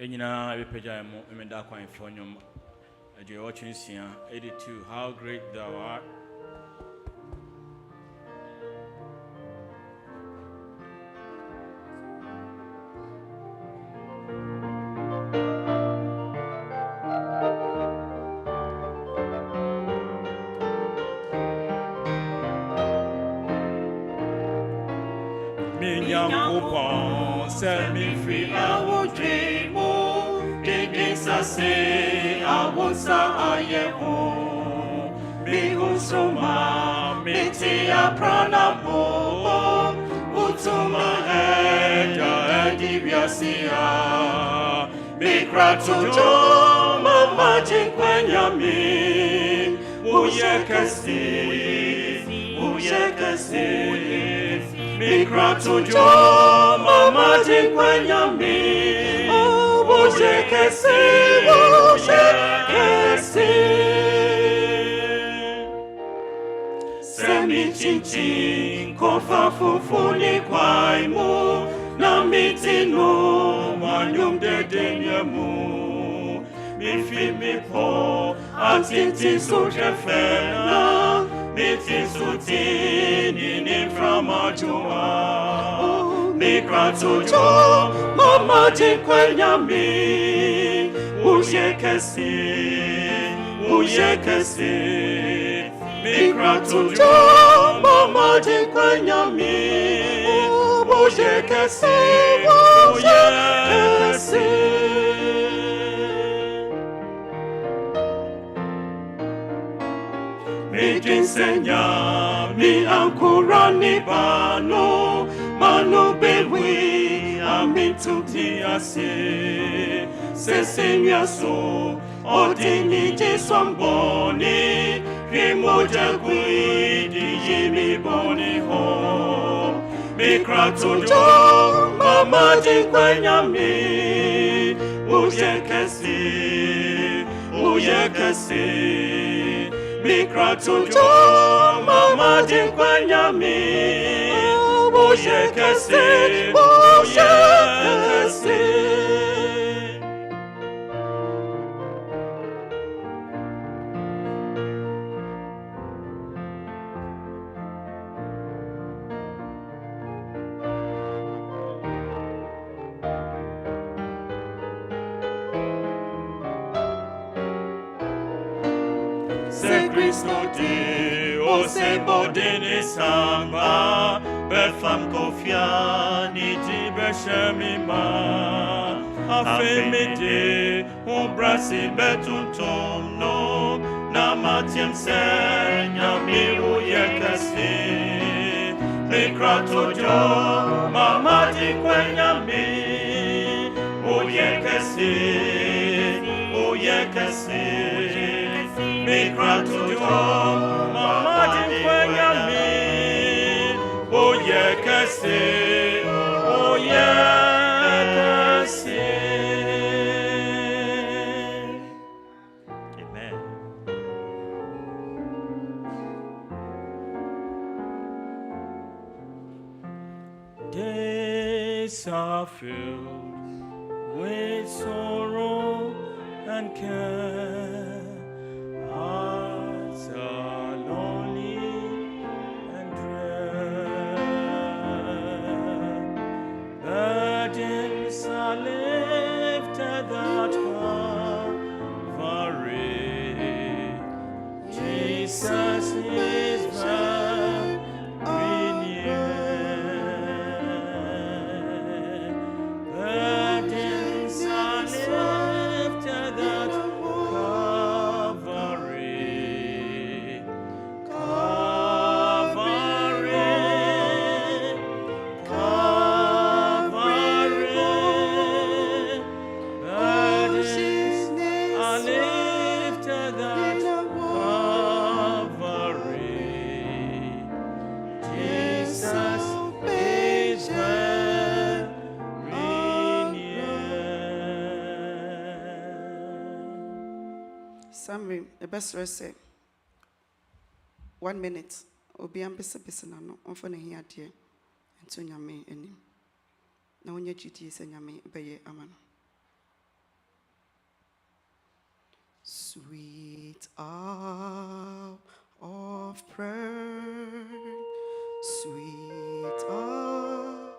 Enyina ebepeja mo emenda kwan fonyom. Eje watching 82 How Great Thou Art. Minyankopon set me free. I won't dream more. Didn't say I won't say me usoma metia prana bo utuma eja edibiasia me kratojo mama jinkwanyami uyekasi me kratojo mama jinkwanyami uyekasi Semi chinchin kofa fufuni kwaimu na mitino manyum de denyamu mifi mipo atiti sujefena miti sutini ni framajua mikratojo mama jinkwenyami uyekasi mikratojo mama jinkwenyami uyekasi Mijinsenya mi ankurani bano mano bewi amintuti ase sesenya so odini jesamboni rimoja guidi yimi boni ho mikratojo mama jinkwenyami uyekasi mikratojo mama jinkwenyami uyekasi Se Cristo di o se bodini samba per fam confiani di beshemima affemite un brasi betutum no na matiem segna mi uyekasi mikratojo mama di kwenyami uyekasi mikratojo mama jinkwenyami uyekasi Amen. Days are filled with sorrow and care. Hearts are lonely and dread. Burdens are lifted at Calvary. Jesus is very near. Burdens are lifted at Summary, the best recipe. 1 minute. Obi ambesa na no. Onfo na here dear. Ento nyame anim. Na onye GT se nyame beye amano. Sweet hour of prayer, sweet hour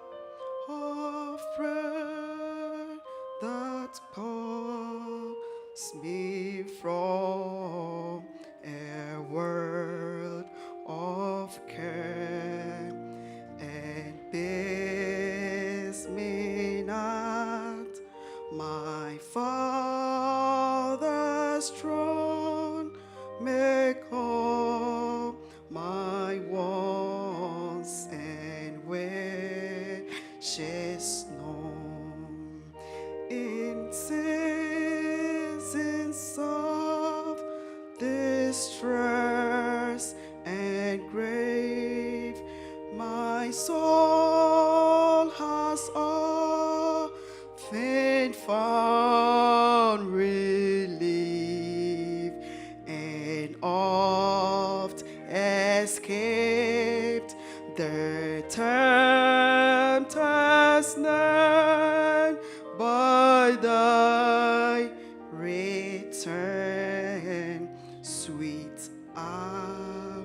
of prayer that calls me from a world of care and bids me not my Father's throne make all my wants and wishes known. In seasons of distress and grave, my soul has often found relief and oft escaped the tempter's net by thy return, sweet hour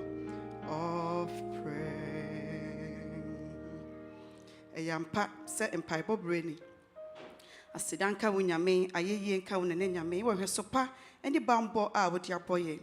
of prayer. Eyampa se empaibo breni asidanka wunyame ayeye nka wonene nyame wo hwesopa eni bambo a wodi aboye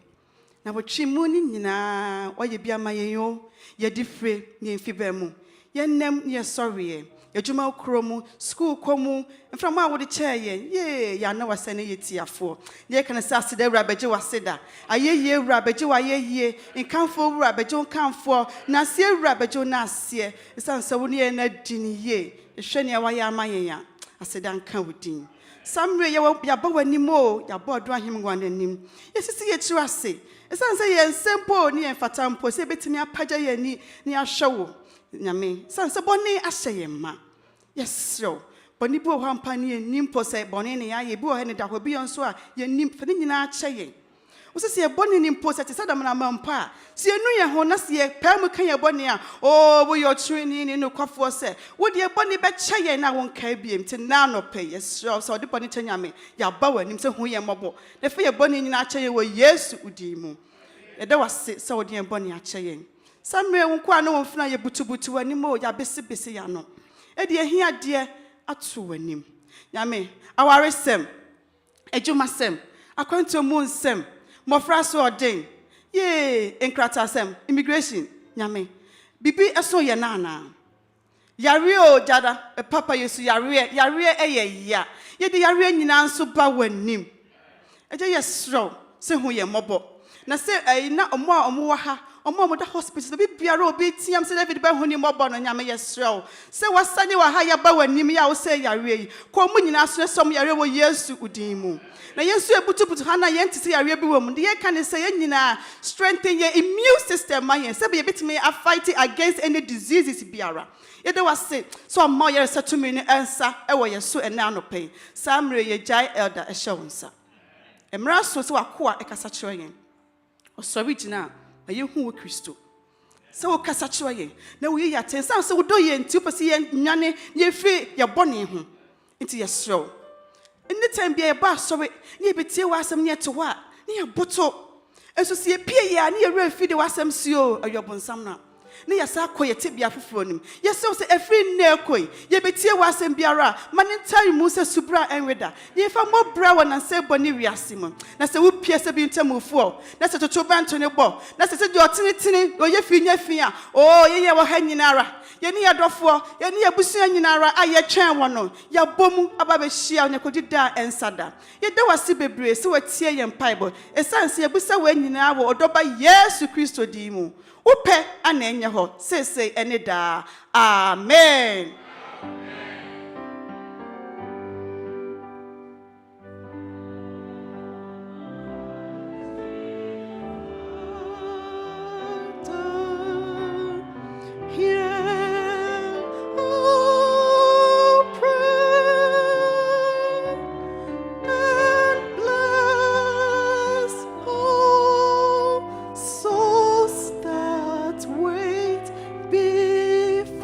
na wotwimu ni nyina oye bia mayeyo ye difre ni mfiba mu ye nem ye sorry yadwuma ukromu school komu mframa a wodi cheye ye ya na wasane yetiafo ye kana sa asida wura beje wasida ayeye wura beje wa ayeye nkanfo wura beje nkanfo na se wura beje na ase isanse woni ye na dini ye ehwe ne waye amayeya asida nka wudin samre ye ya ba wanimo ya ba do ahim gwanenim yesisi ye chiwa se isanse ye nsempo ni ye fatampo se betimi apaja ye ni ahwewo nyame sanse boni ahye ma yes so boni bo hampa ni nimpo se boni ne ya ye bi o he ne da bi onso a ye nim fe ni nyina ahye usese ye boni nimpo se te sadam na mampa se enu ye ho na se ye pam kan ye boni a o wo yo twini ni no kwafo se wo de boni be kye na won ka biem te na no pe yes so de boni tanyame ya ba wanim se hu ye mobo ne fe ye boni nyina ahye wo Yesu udimu ye da wase se wo de boni ahye samre won kwa no won funa ye butubutu wanimo ya besi ya no e de ehia de atu wanim nyame awaresem ejumasem akwanto mu nsem mofra so odin ye enkratasem immigration nyame bibi eso ye nana yare o jada papa yesu yare eye ya ye de yare nyina nso ba wanim eje ye sro se hu ye mobo na se na omo wa ha omo da hospital bi biara obi tiam se David ba huni mobo no nyame yesrew se wasane wa ha ya ba wanim ya wo se yare yi ko mu nyina so som yare wo Yesu udin mu na Yesu ebutubutu ha na ye ntise yare bi wo mu de ye kan se ye nyina strengthen your immune system ma ye se be bitime a fight against any diseases biara ye de wase so mo yare setumi ni ensa e wo Yesu ene anope samre ye jai elder e shewonsa emra so se wakoa e kasa kire yen osori gina ayehu wo Kristo se wo kasa kire yen na wo ye atensa se wo do ye nti pese ye nwane ye fi ye bone ho nti ye srew anytime bia ye ba sorry ne betie wasam ne to wa ne ye boto enso se ye pie ye ne ye refi de wasam sio ayobonsam na ne ya sa koye tebia foforo nim yeso se efri na ekoi ye betie wasem biara manentai mu se subra enweda ye fa mobra wona se boni wiase mu na se wo pie se bi ntamufu na se toto banto ne bo na se de otenetene o ye fi nya fi a o ye wo ha nyinara ye ne yadofo ye ne yabusu nyinara aye twen wono ya bomu ababehia ne kodida ensada ye de wase bebre se watie ye mpaibo esanse yabusa wa nyinara wo odoba Yesu Kristo di mu upe anenye ho sese ene da amen. Before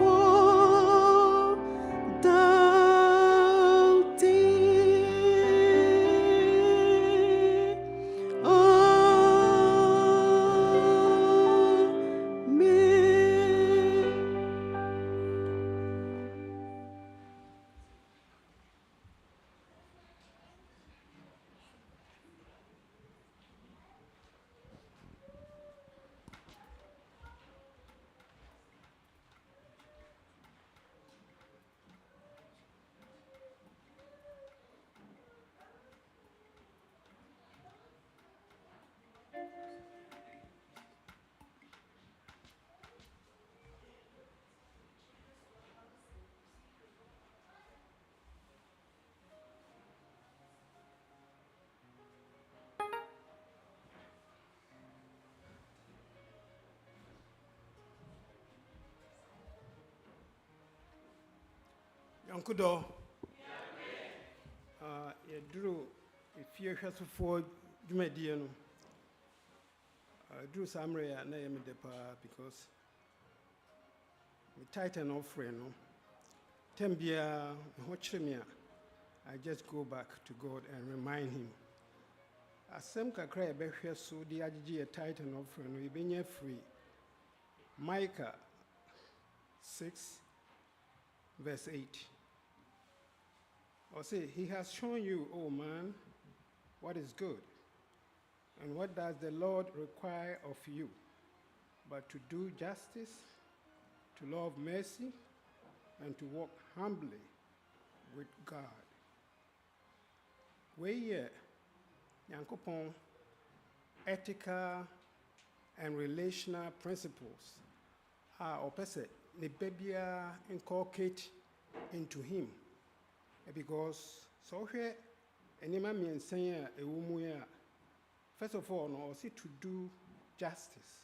Yankudo. Drew, if you have for Jumediano, Drew Samre and I am the because we tighten offering. Tembia, Hochemia, I just go back to God and remind Him. Asem kakra ebehwe so di agye titan offering we benya free. Micah 6 verse 8. Or say, He has shown you, O man, what is good, and what does the Lord require of you, but to do justice, to love mercy, and to walk humbly with God. We Yankopon ethical and relational principles are opposite the baby inculcate into him, because so here any man means saying a woman first of all no see to do justice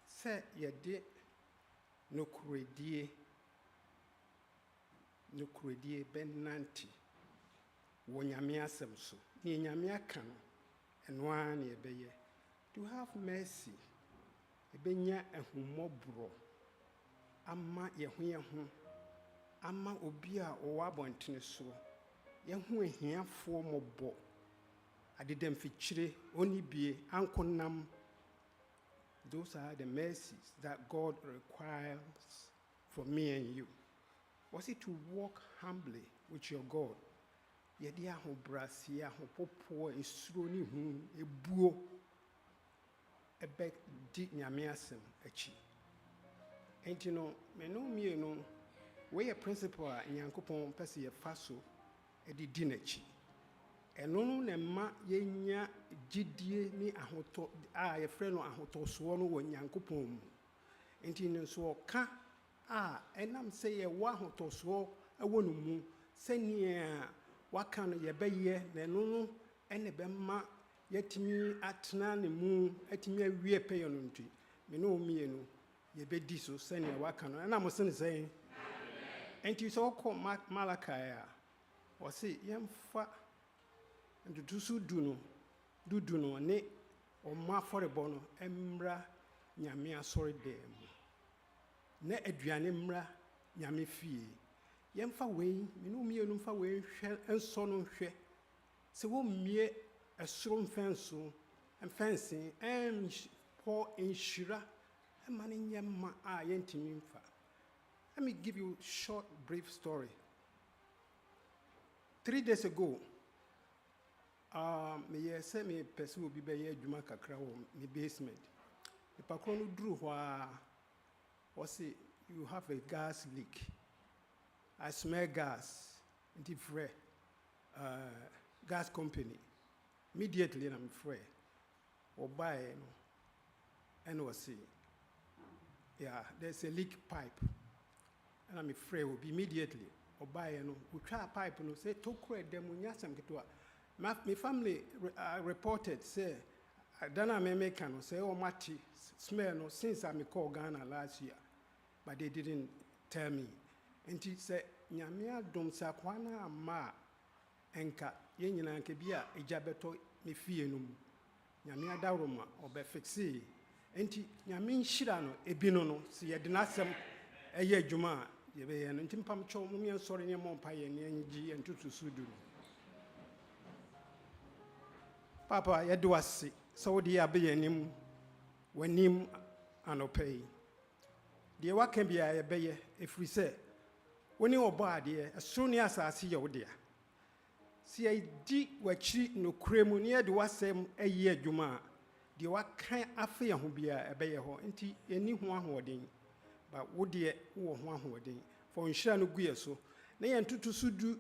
say ye de no credie benanti wonyame asem so ne nyame aka no eno an ne ebeye to have mercy ebenya ehumobro ama yehu ama obi a o abontene so yehu ehiafo mobo adedem fichire oni bie ankonam. Those are the mercies that God requires from me and you. Was it to walk humbly with your God? Yedia ho brasia ho popo esuro ni hu ebuo ebe di nyame asem achi. Enti no me no mie no we a principle a nyankopon pese ye faso e di nachi. Eno no na ma yenya gidie ni ahoto a ye frɛ no ahoto so no wɔ nyankopon mu. Enti no so ka a enam sɛ ye wa ahoto so ɛwɔ no mu sɛnea waka no ye bɛyɛ na eno no ene bɛma yɛtimi atena ne mu atimi awie pɛyɛ no ntwi me no mie no ye bɛdi so sɛnea waka no ɛna mo sene sɛn. Enti so kɔ Malakai a wɔse yɛmfa ntutusu dudu no ne ɔma afɔrebɔ no emra nyame asɔre dem na aduane mmra nyame fie yɛmfa wei menu mie no mfa wei hwɛ enso no hwɛ se wo mie ɛsoro mfense po enhyira ema ne nyema a yɛntimi mfa. Let me give you a short brief story. 3 days ago me say me person will be be adwuma kakra wo me basement. The pakro no dru ho a was say you have a gas leak. I smell gas into free gas company. Immediately I'm free. Or buy no and was say yeah, there's a leak pipe. And I'm afraid will be immediately or buy no we try a pipe no say to create them unyasam ketwa. My family reported, say, I don't know, no say, oh, Mati, smell no, since I called Ghana last year, but they didn't tell me. And he said, Nyamia dom sakwana ma enka, yenina kebia, ejabeto mi fienum. Nyamia daroma, or be fixi. And he, Nyamin shirano, ebinono, see a dinasam, a ye juma, ye be an intimpam cho, mumian sorry, mon pie and G and tutu sudu. Papa, you do us so dear be him when him and pay. Dear, what can be a bay if we say, when you are bad, dear, as soon as I see you, dear. See, I did what she no cremonia do was same a year, Juma. Dear, what kind of fear who be a bay ho, and any one hoarding, but would dear one hoarding for insurance no gear so. Nay, and to do.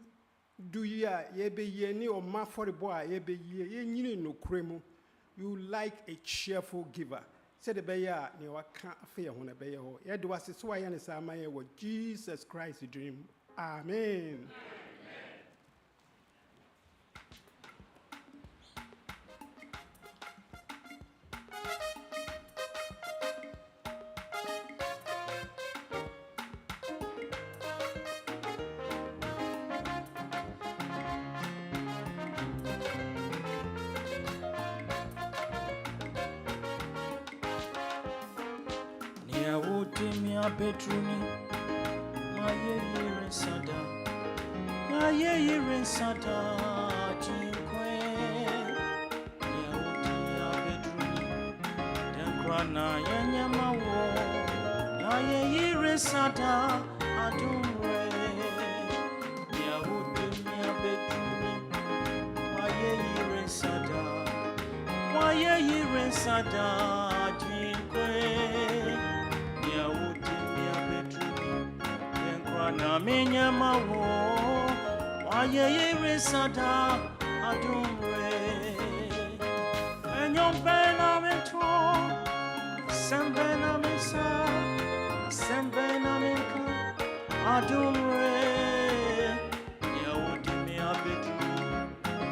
Do ya ye be ye ni or ma for the boy ye be ye no cremo. You like a cheerful giver. Said the bear ne wa can't fear when a bear. Yet was so I understand my what Jesus Christ dream. Amen. bedruni maye resada maye resada jinkwe ya udia bedruni denkrana yanyama wo maye resada adumre ya udia bedruni maye resada jinkwe ya udia bedruni denkrana menyama wo maye resada adumre enyon bena mento sembena misa sembena menka adumre ya udia bedruni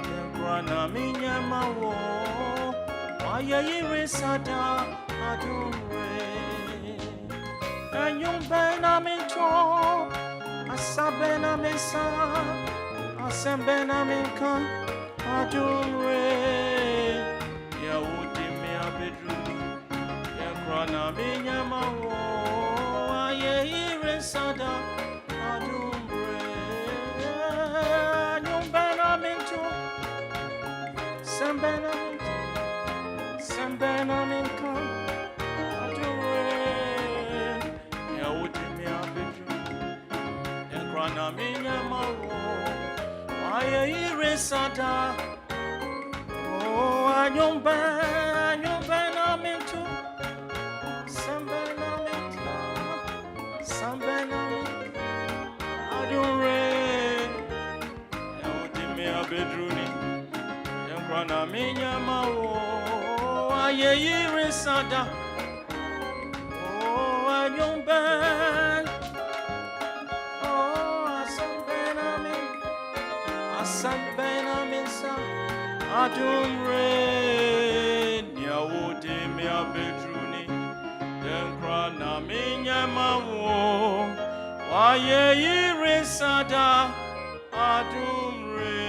denkrana menyama wo maye resada adumre enyon bena mento asabena mesa asembena menka adumre ya udimi abedruni ya krana menyama wo aye resada adumre enyon bena mento sembena menka adumre ya udimi abedruni na menyama wo aye resada oh anyombe na mento sambena adore ya udimi abedruni yankra na menyama wo aye resada oh anyombe Sambena mensa adumre nyawode me abedruni denkra na menyama wo aye resada adumre.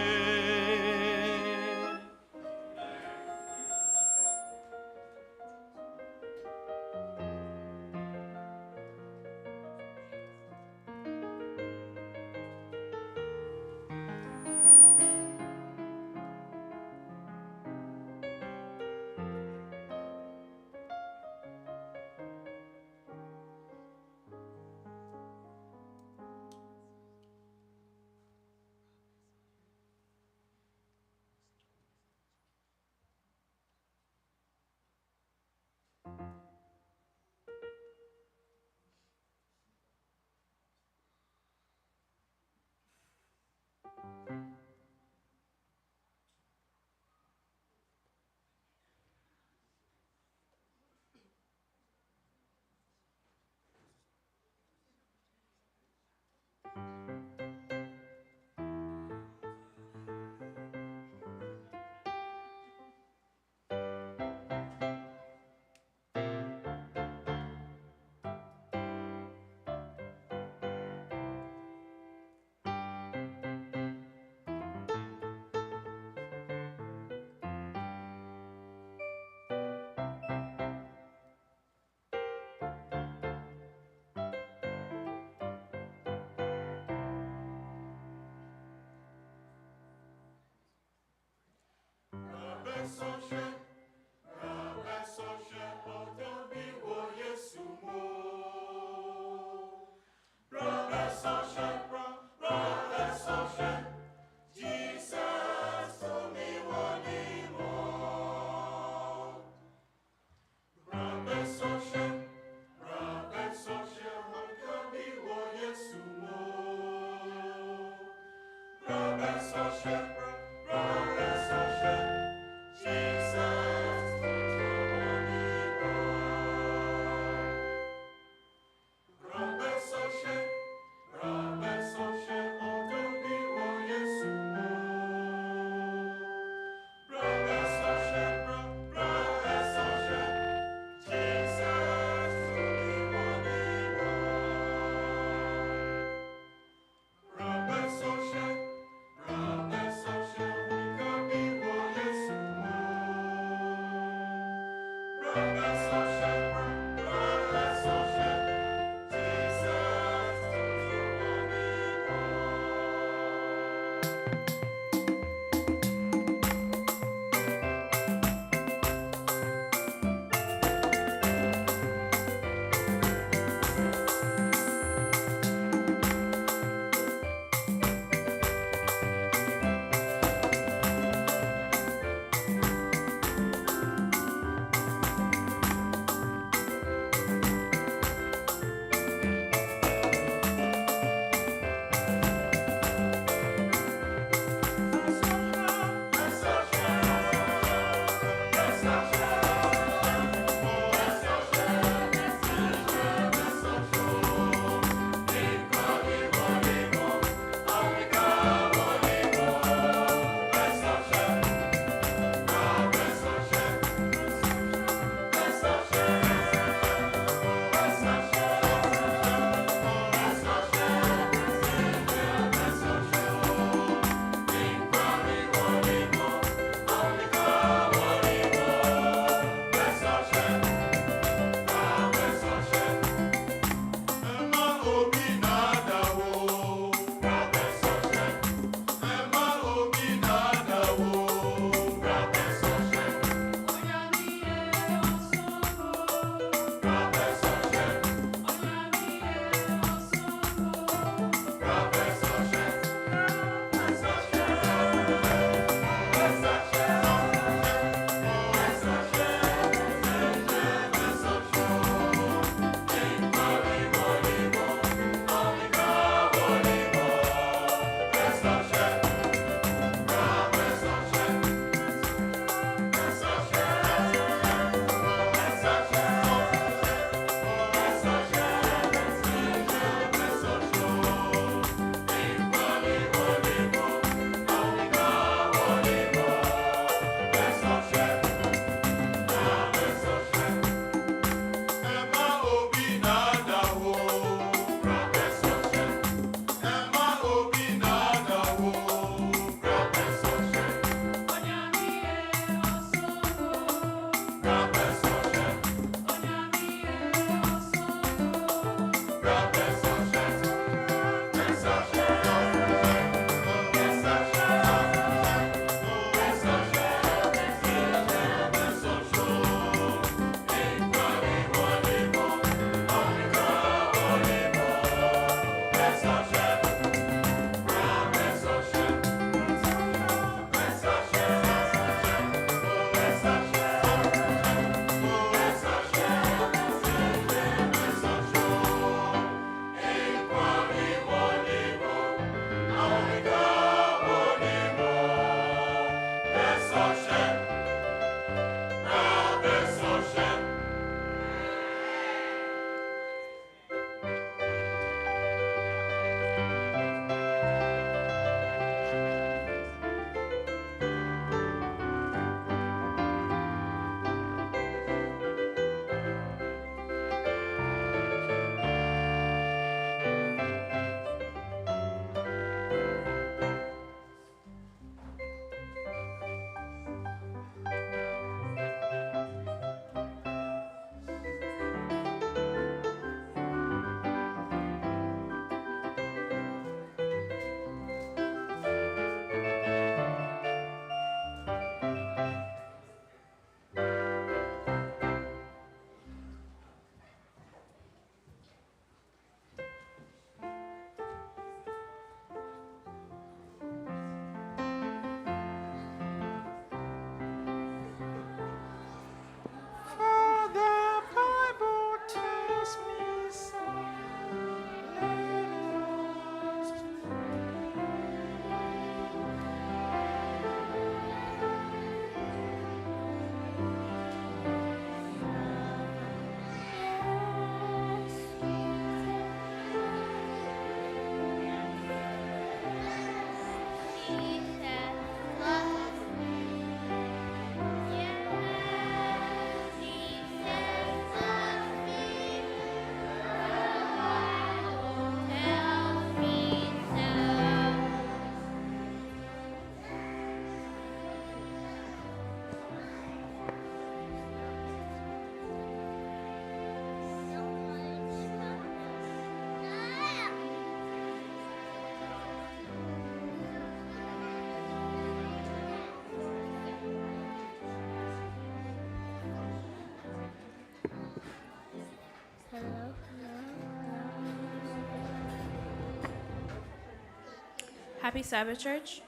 Happy Sabbath, church,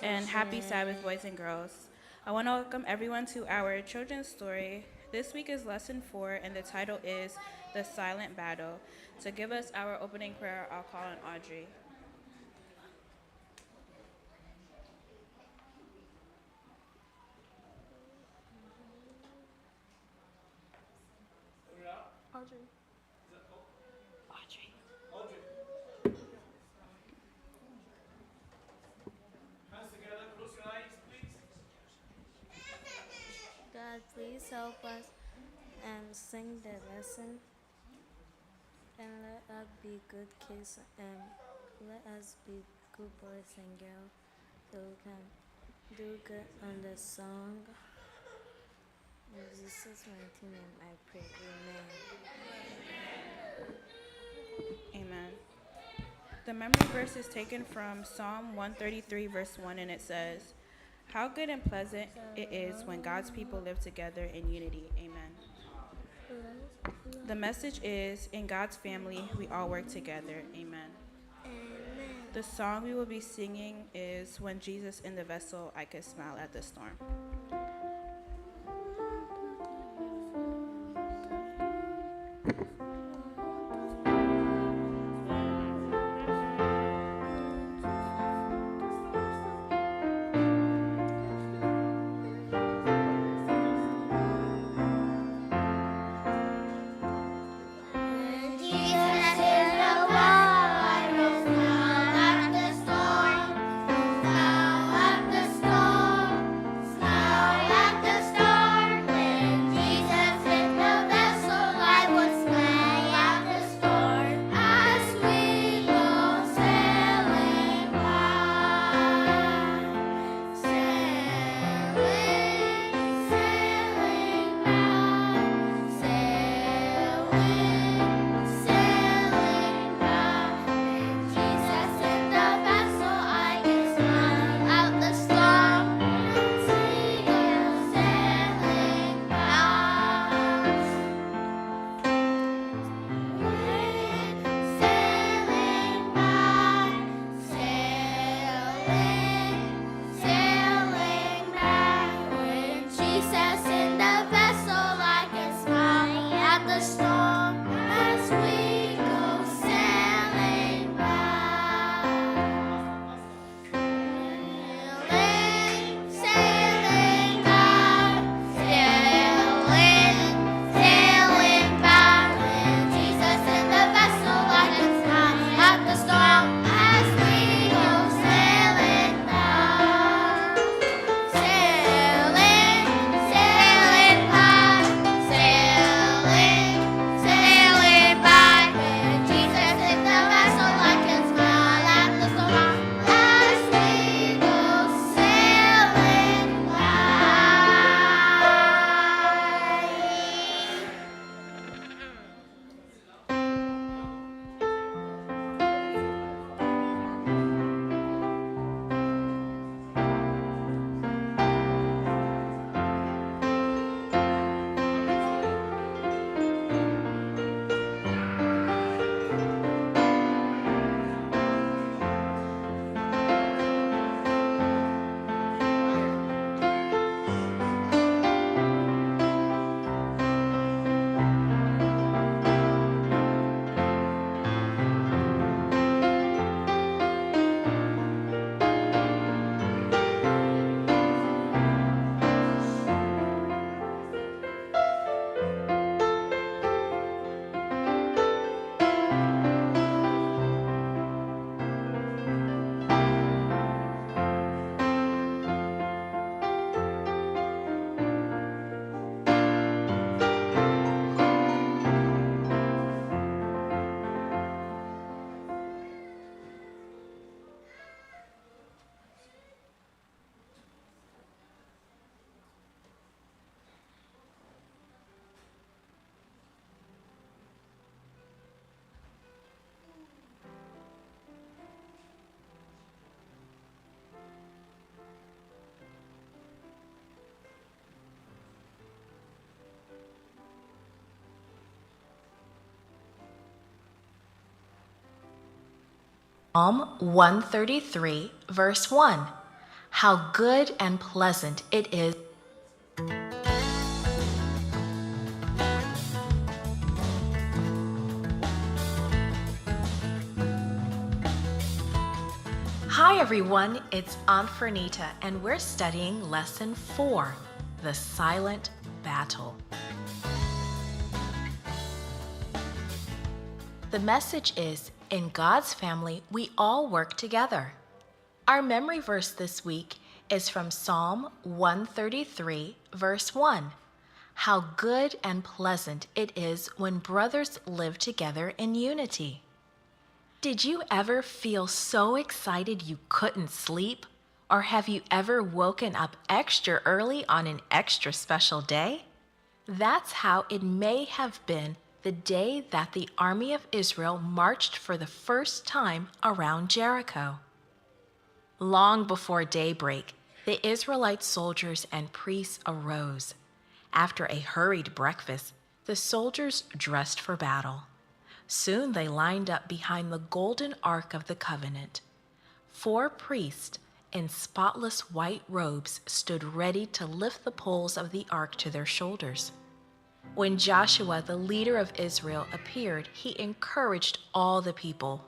and happy Sabbath, boys and girls. I want to welcome everyone to our children's story. This week is lesson 4, and the title is The Silent Battle. To give us our opening prayer, I'll call on Audrey. God, please help us and sing the lesson, and let us be good kids, and let us be good boys and girls, so we can do good on the song. In Jesus' mighty name I pray, amen. Amen. The memory verse is taken from Psalm 133, verse 1, and it says, "How good and pleasant it is when God's people live together in unity." Amen. The message is, in God's family, we all work together. Amen. The song we will be singing is "When Jesus in the Vessel, I Could Smile at the Storm." Smile at the storm, smile Psalm 133, verse 1. How good and pleasant it is. Hi everyone, it's Aunt Fernita and we're studying Lesson 4, The Silent Battle. The message is, in God's family, we all work together. Our memory verse this week is from Psalm 133, verse 1. How good and pleasant it is when brothers live together in unity. Did you ever feel so excited you couldn't sleep? Or have you ever woken up extra early on an extra special day? That's how it may have been the day that the army of Israel marched for the first time around Jericho. Long before daybreak, the Israelite soldiers and priests arose. After a hurried breakfast, the soldiers dressed for battle. Soon they lined up behind the golden ark of the covenant. 4 priests in spotless white robes stood ready to lift the poles of the ark to their shoulders. When Joshua, the leader of Israel, appeared, he encouraged all the people.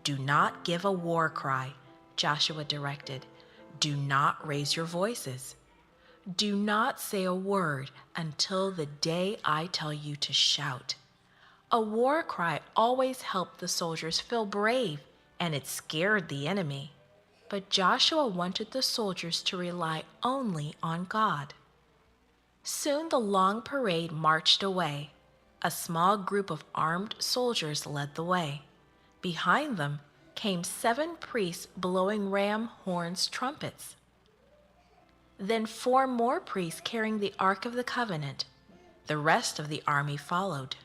Do not give a war cry, Joshua directed. Do not raise your voices. Do not say a word until the day I tell you to shout. A war cry always helped the soldiers feel brave, and it scared the enemy. But Joshua wanted the soldiers to rely only on God. Soon the long parade marched away. A small group of armed soldiers led the way. Behind them came 7 priests blowing ram horns trumpets. Then 4 more priests carrying the Ark of the Covenant. The rest of the army followed.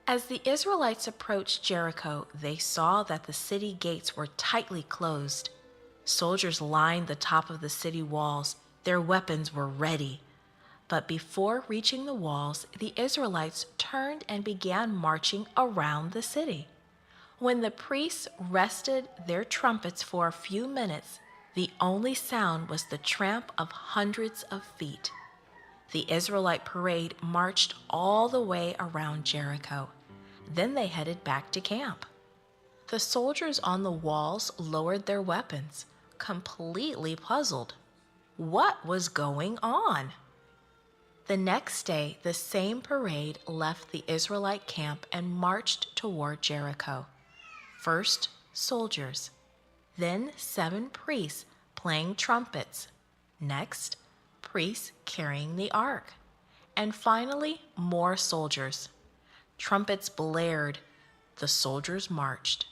As the Israelites approached Jericho, they saw that the city gates were tightly closed. Soldiers lined the top of the city walls. Their weapons were ready. But before reaching the walls, the Israelites turned and began marching around the city. When the priests rested their trumpets for a few minutes, the only sound was the tramp of hundreds of feet. The Israelite parade marched all the way around Jericho. Then they headed back to camp. The soldiers on the walls lowered their weapons, completely puzzled. What was going on? The next day, the same parade left the Israelite camp and marched toward Jericho. First, soldiers. Then 7 priests playing trumpets. Next, priests carrying the ark. And finally, more soldiers. Trumpets blared. The soldiers marched.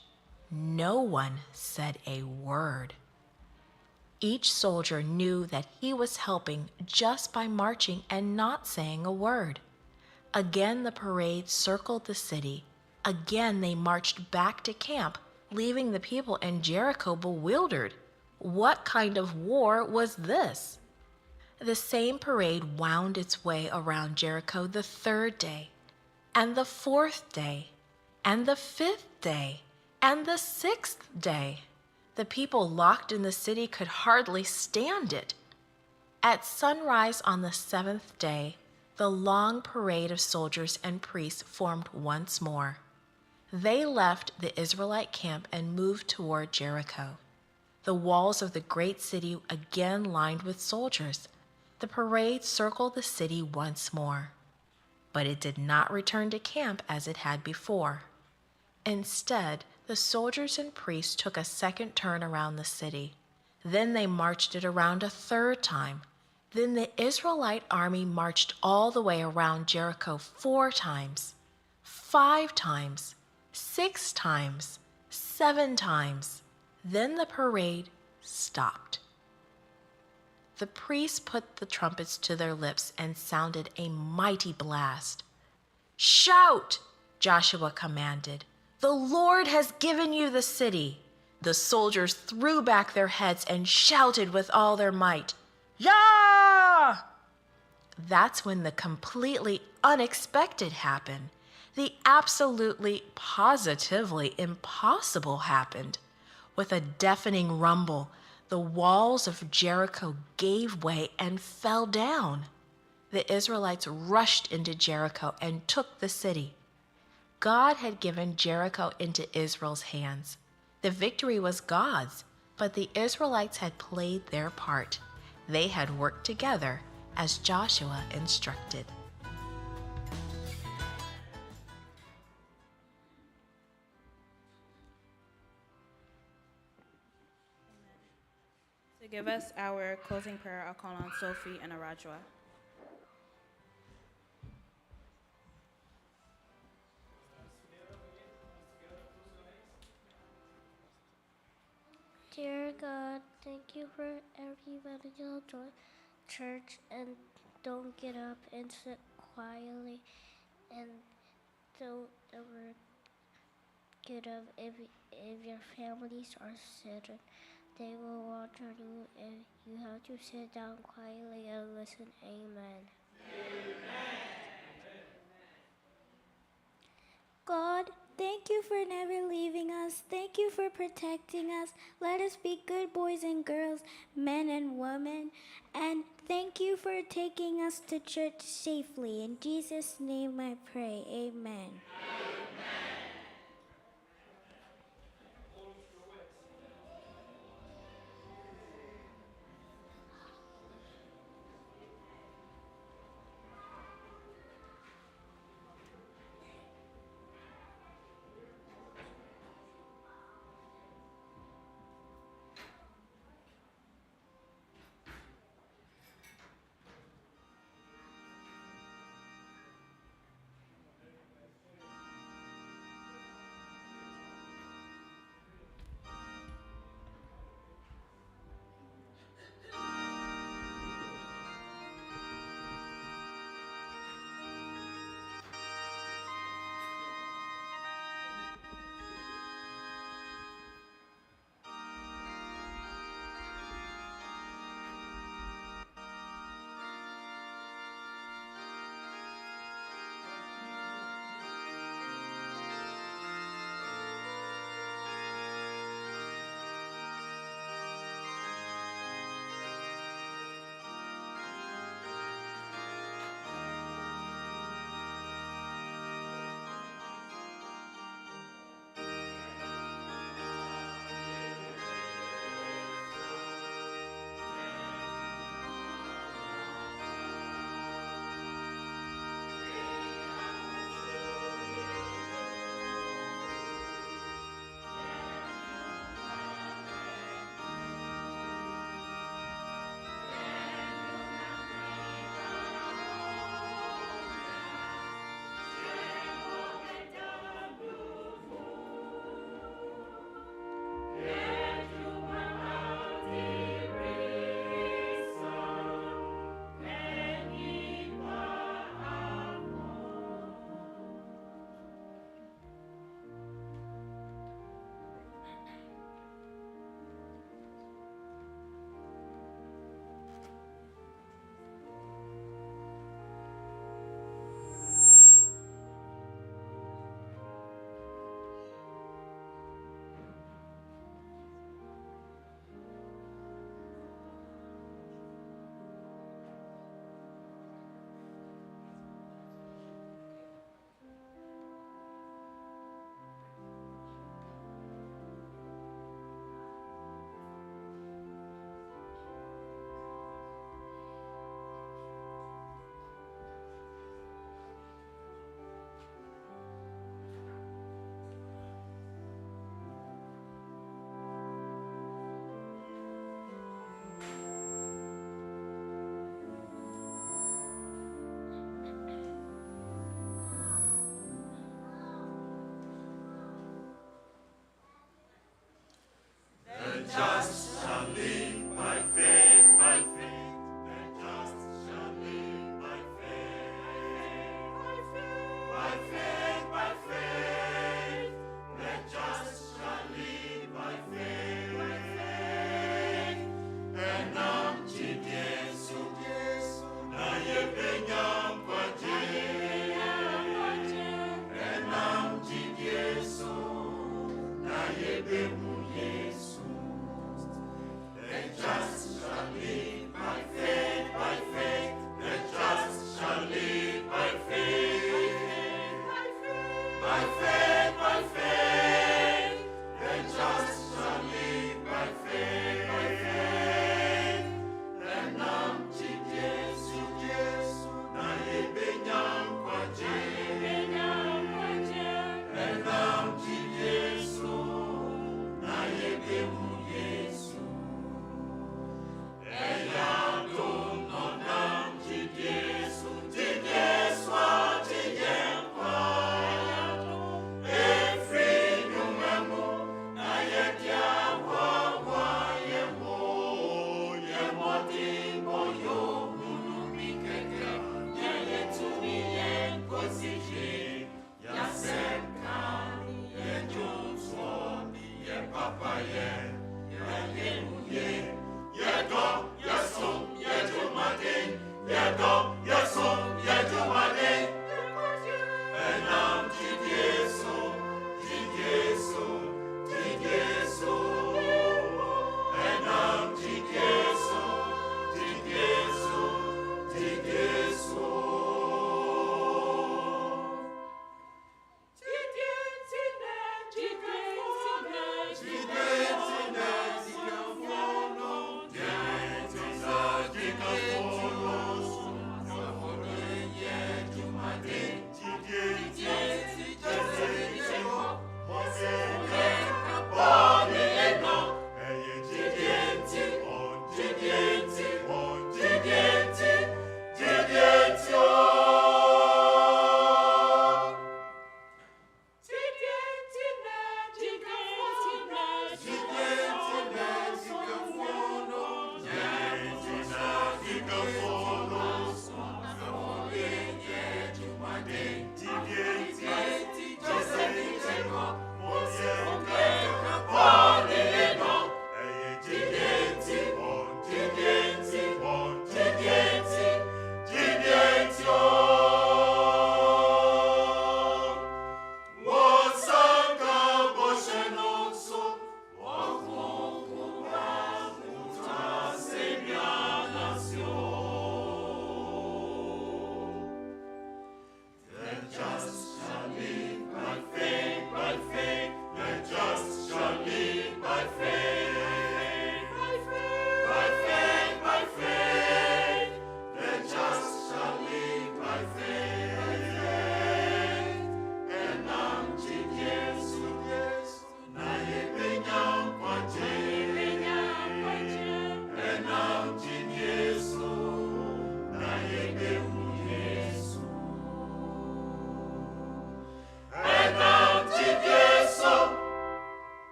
No one said a word. Each soldier knew that he was helping just by marching and not saying a word. Again, the parade circled the city. Again, they marched back to camp, leaving the people in Jericho bewildered. What kind of war was this? The same parade wound its way around Jericho the 3rd day, and the 4th day, and the 5th day, and the 6th day. The people locked in the city could hardly stand it. At sunrise on the 7th day, the long parade of soldiers and priests formed once more. They left the Israelite camp and moved toward Jericho. The walls of the great city again lined with soldiers. The parade circled the city once more. But it did not return to camp as it had before. Instead, the soldiers and priests took a second turn around the city. Then they marched it around a 3rd time. Then the Israelite army marched all the way around Jericho 4 times, 5 times, 6 times, 7 times. Then the parade stopped. The priests put the trumpets to their lips and sounded a mighty blast. Shout, Joshua commanded. The Lord has given you the city. The soldiers threw back their heads and shouted with all their might, Yah! That's when the completely unexpected happened. The absolutely, positively impossible happened. With a deafening rumble, the walls of Jericho gave way and fell down. The Israelites rushed into Jericho and took the city. God had given Jericho into Israel's hands. The victory was God's, but the Israelites had played their part. They had worked together as Joshua instructed. To give us our closing prayer, I'll call on Sophie and Arajwa. Dear God, thank you for everybody who join church and don't get up and sit quietly and don't ever get up if your families are sitting. They will watch on you and you have to sit down quietly and listen. Amen. God, thank you for never leaving us. Thank you for protecting us. Let us be good boys and girls, men and women. And thank you for taking us to church safely. In Jesus' name I pray. Amen.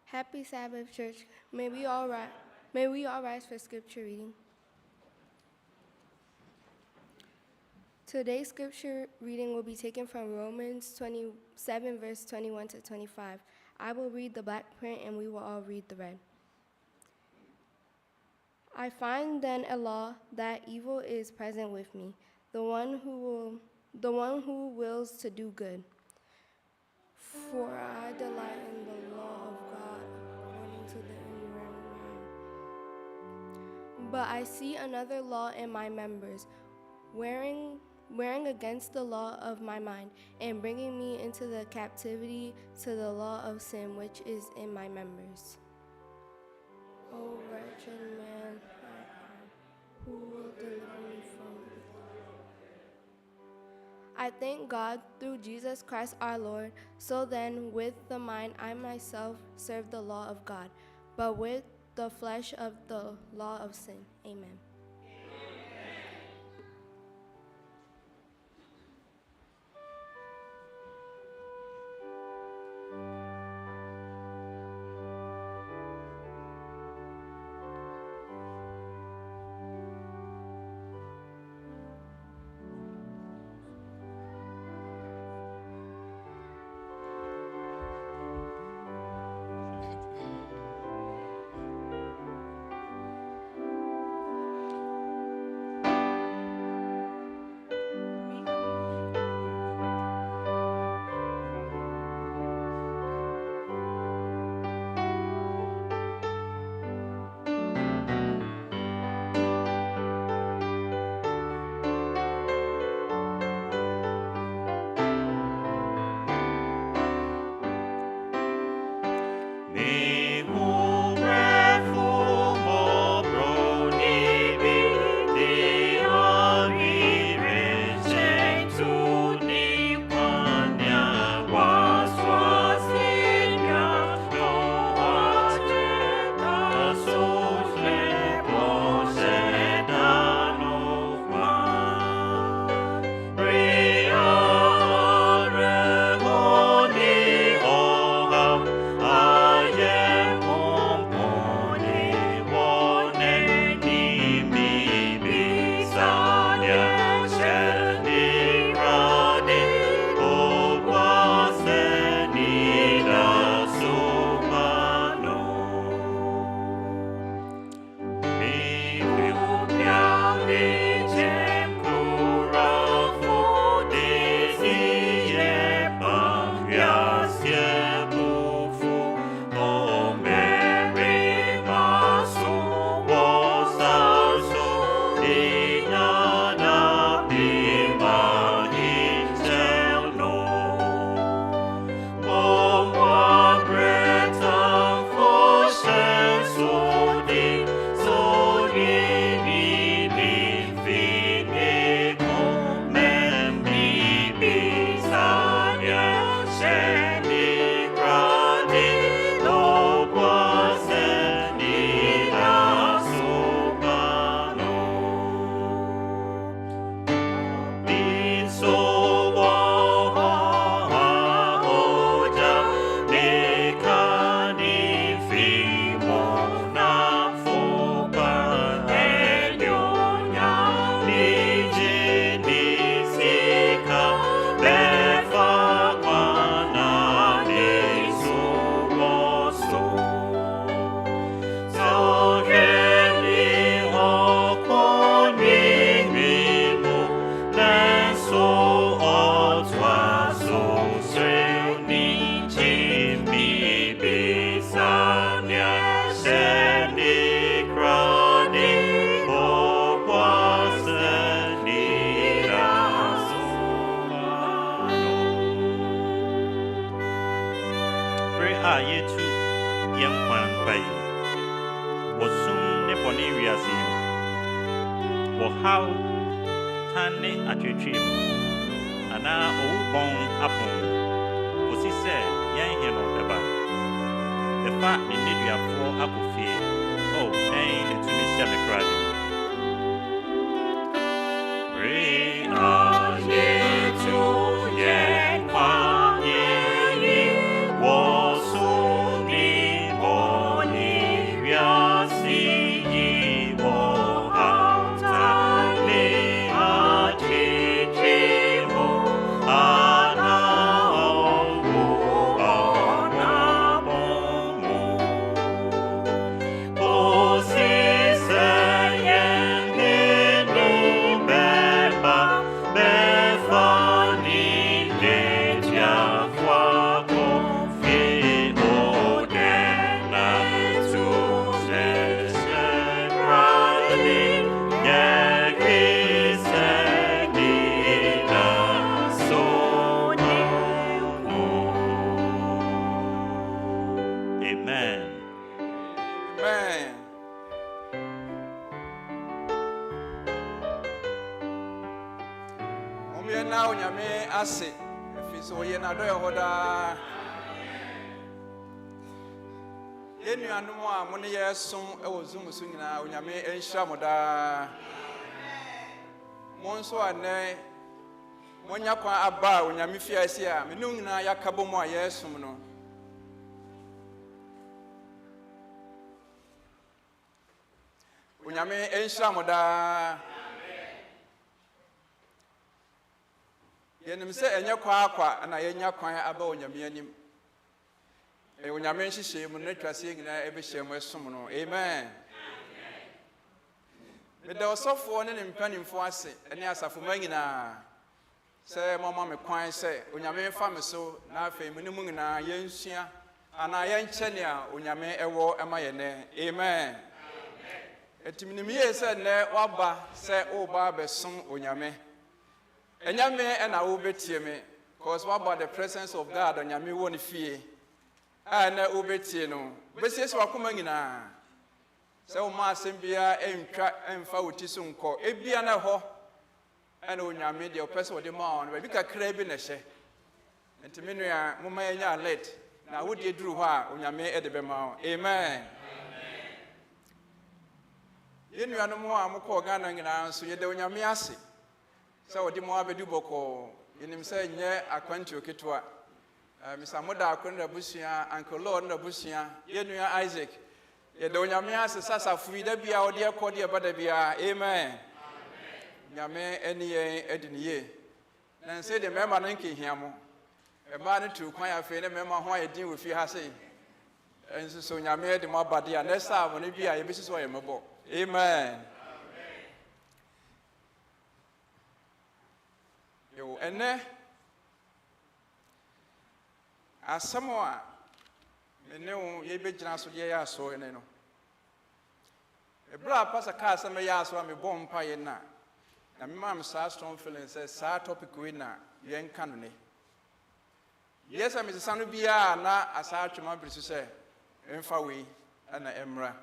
Happy Sabbath, church. May we all rise for scripture reading. Today's scripture reading will be taken from Romans 27, verse 21 to 25. I will read the black print and we will all read the red. I find then a law that evil is present with me, the one who wills to do good. For I delight in the law of God according to the inward man. But I see another law in my members, wearing against the law of my mind, and bringing me into the captivity to the law of sin which is in my members. O wretched man I am, who will deliver me from it? I thank God through Jesus Christ our Lord. So then, with the mind I myself serve the law of God, but with the flesh of the law of sin. Amen. Mommy now Yame Ase. If it's so ye na do hoda. Ye nuanu a mo ne ye som e wo zum so nyina Onyame enhira mo da. Mo nso ane monya kwa aba Onyame fiase a me nu nyina yakabo mo a ye som no. Onyame enhira mo da. Yenim se enye kwa akwa na yenya kwan aba Onyame anim. Onyame nhihye mu ne twase nyina ebehye mo esom no. Amen. Me da osofo ne mpanimfo ase ene asafo manyina se mama me kwan se Onyame fa me so na afei mu ne mu nyina yensua ana yenche ne a Onyame ewo ema ye ne. Amen. Etimnim ye se ne waba se oba besom Onyame. Enyame ena wo betie me cause waba the presence of God Onyame wo ne fie. Na wo betie no besiese wakoma nyina se wo ma asembia entwa emfa woti so nko ebia na ho ana Onyame de opese wo de ma on bi kakra bi na hye ntimi nua moma yenya alert na wo de duru ho a Onyame e de be ma on. Amen. Yenua no mo a mokọ Ghana nyina so ye de Onyame ase se wo de mo abedu boko yenim se nye akwanti oketwa Mr. Moda akonda busia Uncle Lord na busia yenua Isaac ye de Onyame ase sasa fuida bia wo de ekode e bada bia. Amen. Nyame eni yen ediniye na nse de mema no nke hiamo e ma ne tu kwan afi ne mema ho ayedin wo fi ha sei enso so Nyame de mo abade a next time no bia ye besiso ye mebo. Amen. Yo ene asamoa meneo ye begyina so ye ya so ene no ebra pasa ka asama ya so me bom pa ye na me mam sa strong feeling say sa topic we na ye nka no ne yes am se sanu bia na asa atwema brisu say emfa we na emra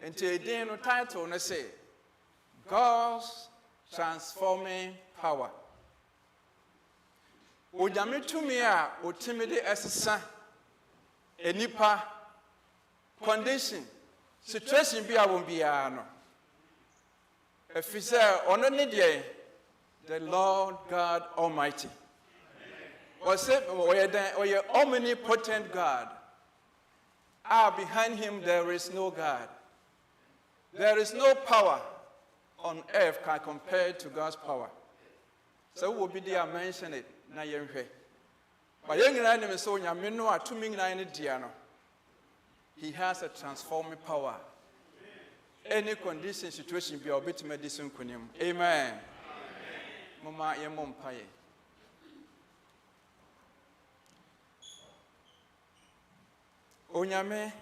ente den no title no say God's transforming power. Onyame tumi a otimide esesa enipa condition situation bi a won bia no efise ono ne de the Lord God Almighty was we omnipotent God. Behind him there is no God. There is no power on earth can compare to God's power. So we'll be there mention it na yenhwe. But yenhina ne me so Onyame no atumi nyina ne dia no. He has a transforming power. Any condition situation be obetime disun kunim. Amen. Mama yemom paye. Onyame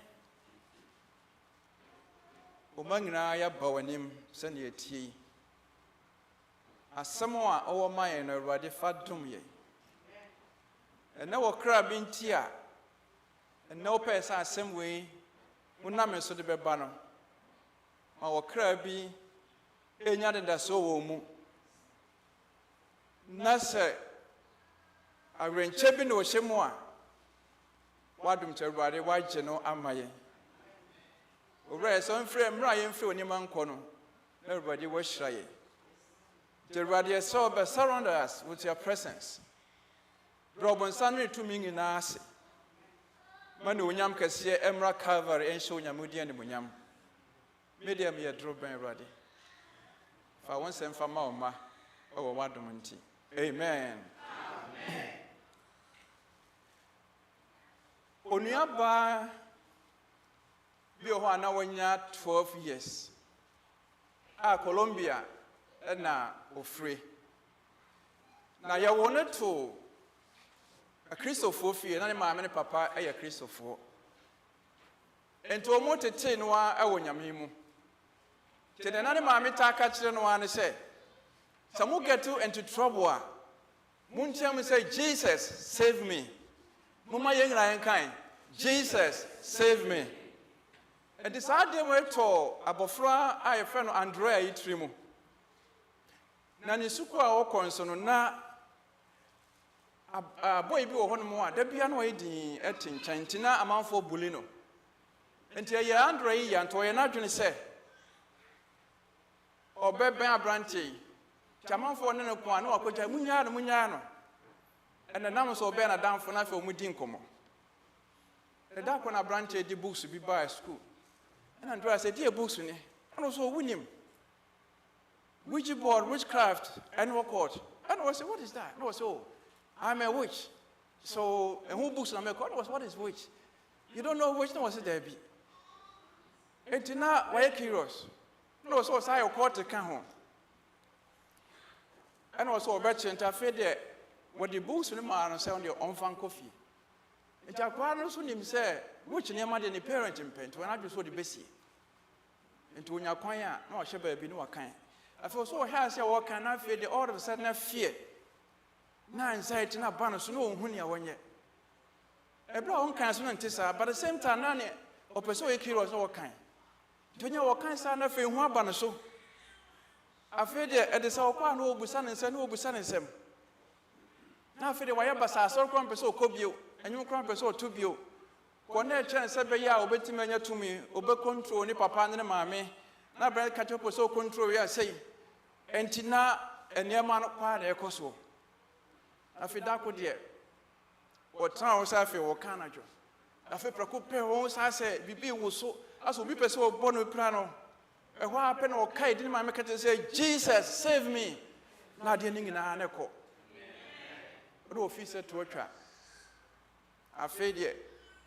omanyina ya bawanim sene etie asamo a owo maye no Awurade fadom ye ena wo kra bi ntia ena wo pesa asem we munam so de beba no ma wo kra bi enya de so wo mu na se awenche bi no hyemu a wadum che Awurade wagye no amaye Owura so mfrɛ mra ye mfrɛ onima nkɔ no everybody was shy. Awurade so be surround us with your presence. Robon sanre to me in us. Man onyam kɛseɛ emra Calvary enhye onyamudi ne munyam. Medium ye drop ben Awurade. Fa won sem fa ma oma o wadom nti. Amen. Onuaba bi o ho na wonya 12 years. Colombia na ofre. Na ya wona to a Christopher fie na ne maame ne papa e ya Christopher. Ento mo tete no a wo nyame mu. Tede na ne maame ta ka kire no an say some get into trouble a muntiam say Jesus save me. Mama yengra enkan Jesus save me. And this idea we to abofra a friend Andrea Itrimu. na ne suku a wɔkɔ nso no na boy bi wɔ hɔ no mu a da bia no ɔyɛ din ɛte nkyɛn nti na amanfoɔ buli no nti ɛyɛ andra yi yɛ nto ɔyɛ n'adwene sɛ ɔbɛbɛn aberante yi nti amanfoɔ ne no ko a na wakɔgya munyaa no ɛna nam so ɔbɛn n'adamfo na afei ɔmu di nkɔmmɔ ɛda kɔ na aberante di books bi baa school ɛna ndora sɛ di books ni ɛna so ɔwunim Ouija board, witchcraft, and what? And I said, what is that? No, so I'm a witch. So, and who books I'm a call was what is witch? You don't know witch, no, was it there be? And now, why curious? No, so I called to come home. And also, a better interfere there. What the books in the man and sound your own fan coffee. And Jaquano soon him say, which near my any parent in paint when I just saw the Bessie. And to your choir, no, I shall be no kind. I feel so has your work and I feel the all of a sudden I fear. Now anxiety na ban so no hu nia wonye. Ebra on kan so ntisa but at the same time na ne opeso e curious no kan. Donya wo kan sa na fe hu aba no so. Afi de e de sa okwa na obusa ne nsem na obusa ne nsem. Na afi de waye basa asor kwan peso okobio, enyu kwan peso otubio. Ko na e chen se be ya obetime anya tumi, obe control ni papa ne maame. Na bra catch up so control ya say. Enti na enema no kwa na ekoso. Afida ko de o tan o sa fe wo kana jo. Afi prako pe wo sa se bibi wo so aso bi pese o bono pra no. E ho ape na o kai di ma me kete say Jesus save me. Na de ningi na ne ko. O office to atwa. Afi de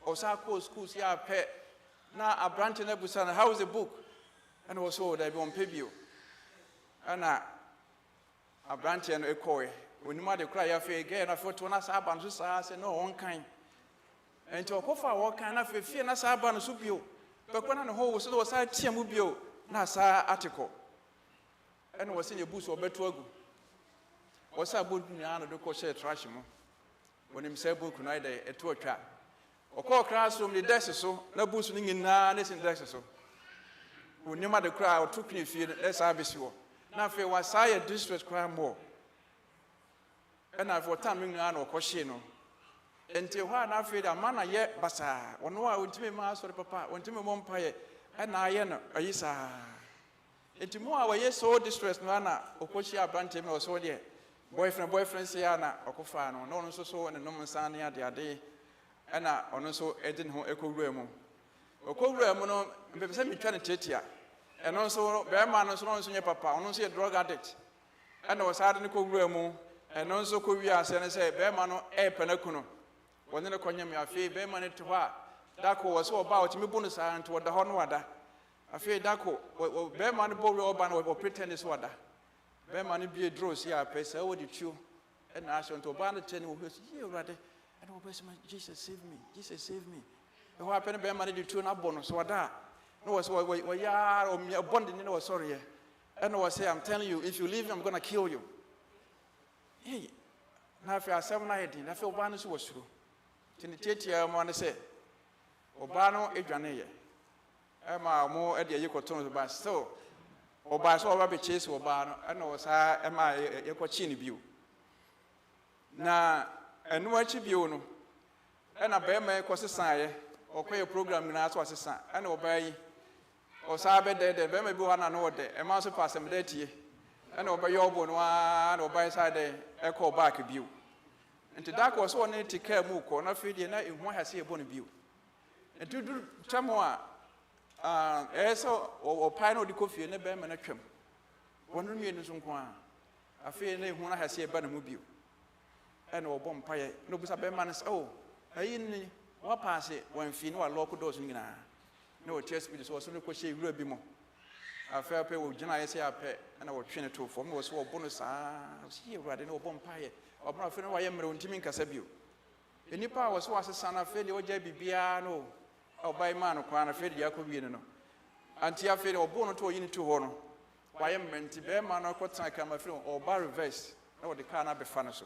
o sa ko school si ape na abrante na busa na how is the book? And also there be on pebio. And abrante no ekoe. When you cry afi again afi to na sa ban so sa say no one kind. And to kofa one kind afi fear na sa ban so bio. But when na ho so sa tia mu bio na sa article. And was in your books or betu agu. Was a book na do ko share trash mu. When him say book na dey etu atwa. Okọ classroom the desk so na books ni nyina na sin desk so. When you the crowd took me feel let's have you. Now if you was I distress crime more. And I for time you know koshino. Until when I feel a man yet basa. One wa ultimate master papa, ultimate mom pie, and I know a yisa. Into more our yes so distressed nana, Okoshia Bantam or so dear. Boyfriend Siana, Okofano, no so and no Mansania the day. And I also Edin who echo remo. Oko remo, and send me trying to Nketia. And also, Bearman was on your papa, and also a drug addict. And I was hard in the Remo, and also Korea, and say, Bearman, a penacuno. When the Konya, I fear Bearman to her. Dako was so about me bonus and toward the Honwada. I fear Dako, Bearman borrow ban or pretend is water. Bearman be a draw, see, I pay, so would you chew. And I shall to ban the 10 who was here, rather. And Jesus save me, Jesus save me. The whole penny Bearman did turn up bonus, what that. No, was ya or me abundant, no, sorry. And I was say, I'm telling you, if you leave me, I'm going to kill you. Hey, now if you are 719, I feel one was true. Nketia, I want to say, Obano, Adriane. I'm more at the Yokoton, but so, Oba saw Rabbi Chase Obano, and I was a Yokochini view. Now, and what you view, and a bear may cause a sign, or quay a program in our son, and obey. O sabe de be me bi wana no de e ma so pasem de tie e na obey obo no a na obey side e call back biu enti da ko so ne tika mu ko na fe de na ehu ha se e bo no biu enti du chamo a e so o pai no de ko fie ne be me na twam wono mi enu so nko a afi na ehu na ha se e ba na mu biu e na obo mpaye no busa be man so ayi ni wa pass wan fi no wa lock doors ni na no chest with so no kwhye wura bi mo afa pe wo gina yesi ape na wo twene to fo mo so wo bonus si wura de no bo mpaye obra fe no wa ye mre ontimi nkasa bio enipa wo so asesa na fe de o ja bibia no obai ma no kwa na fe de yakowie no anti afe de obo no to yini to ho no wa ye menti be ma no kwota kama fe o ba reverse na wo de car na be fa no so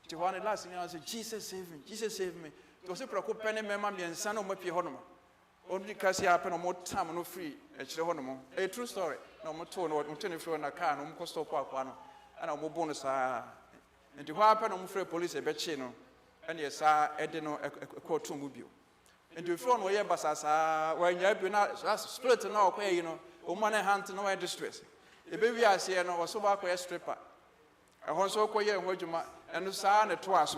ti ho ne last ni I say Jesus save me, Jesus save me. To se prako pene mema miensa no mapie ho no only kasi happen no more time no free e kire ho no mo a true story no mo to no mo tene free na car no mo stop akwa no and a bonus. And to happen on free police a betchino, and yes, Edino a court to mobile. And to front where Basasa, when you have been split and all, woman and hand to no distress. A baby I see, and I was so back a stripper. I also quay and Wojuma, and the son at twice.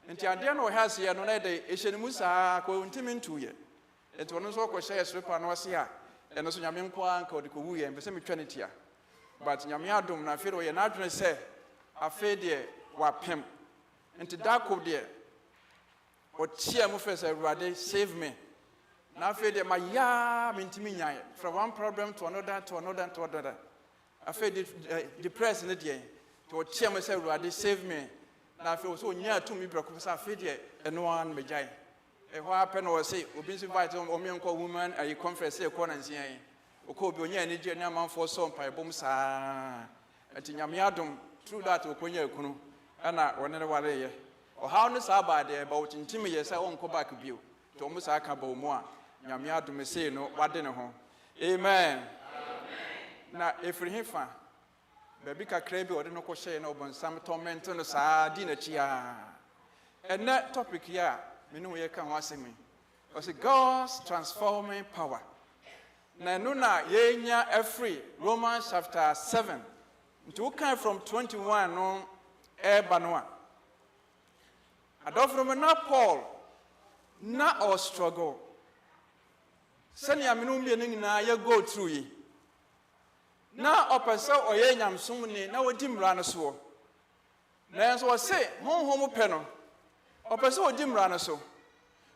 And Tiano has here no day, Ishamusa, go intimate to ye. And to also say a stripper and was here, and also Yamin Kwan called the Kuwi and Besemi Trinity. But Yamiadum, I feel we are not to say, I fed ye, what pimp. And to dark of dear, or cheer Mufesa Rade, save me. Now fed ye, my yam intimate from one problem to another, to another, to another. I fed depressed in the day, to cheer myself Rade, save me. Now, if you so near to me, because I feel and one may die. And what happened was say, we been invited on me uncle woman, a conference, a corner and say, O Kobe, any general man for some by bombs. And Yamiadum, through that, O Konya Kunu, and I whenever were or how this about there about intimate, I won't go back with you. To almost a couple more. Yamiadum may say, no, what dinner home. Amen. Now, if we have Baby Crabby or no question over some torment on the sardine chia. And that topic here, we know you can ask me. Was it God's transforming power? Nanuna yenya every Romans chapter 7. To come from 21 on Banoa. I don't from not Paul, not our struggle. Send ya minum na ya go through ye. Na opese oye nyamsom ni na wodi mra no so na enso say honhom pe no opese wodi mra no so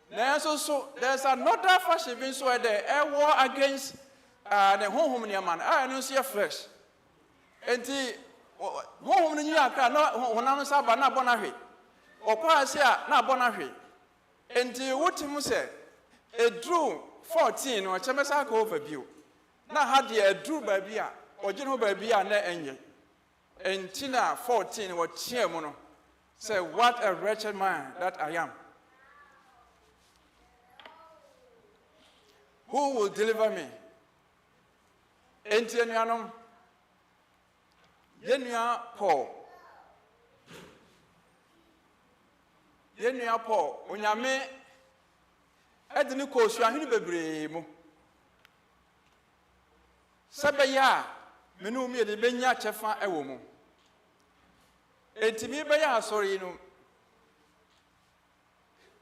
na enso so there's another fashion being so there a war against the honhom ni man no so flesh enti honhom ni aka na honam so aba na bona hwe okwa ase a na bona hwe enti wotimu say edru 14 no chemesa ka overview na had the edru ba bia Ojino baby and enye. And Tina 14 what Chiamono say, what a wretched man that I am. Who will deliver me? Entianum Yenya Paul. Yenya Paul, Unyame Ednico Swahili Bebremo. Sabaya. Menu me de benya chefa ewo mu entimi be ya asori no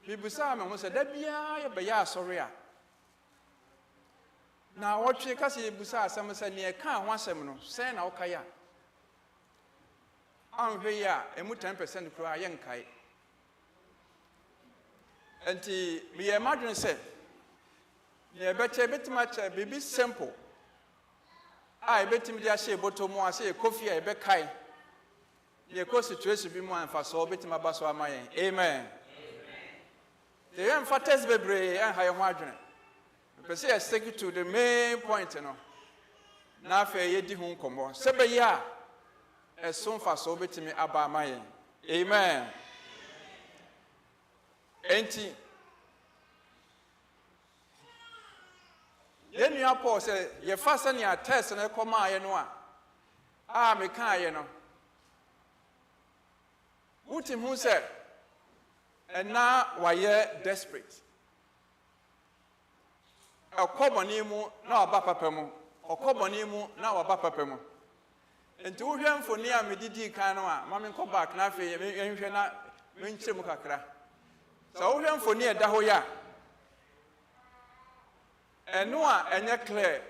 bibusa me ho se da bia ye be ya asori a na wotwe ka se bibusa asem se ne ka ho asem no se na woka ya anhwe ya emu 10% kro a ye nkai enti me ye madwen se ye beche betima che bibi simple I bet him dia she bottom mo ase coffee e be kai. Ye ko situation bi mo anfa so bet him abaso amayen. Amen. The emphasis bebre and high margin. Pese I stick to the main point no. Na fa ye di hu nkomo. Se be ya e so fa so bet him aba amayen. Amen. Enti Yenu Paul say, ye fasten your test and a comma, ye know. Ah, me can, you know. What him who said, and now why ye desperate? A cobonimu, now a bapapemo, or cobonimu, now a bapapemo. And to him for near me did canoa, mammy come back, nothing, and you're not winchimukakra. So him for near Dahoya. And no one clear,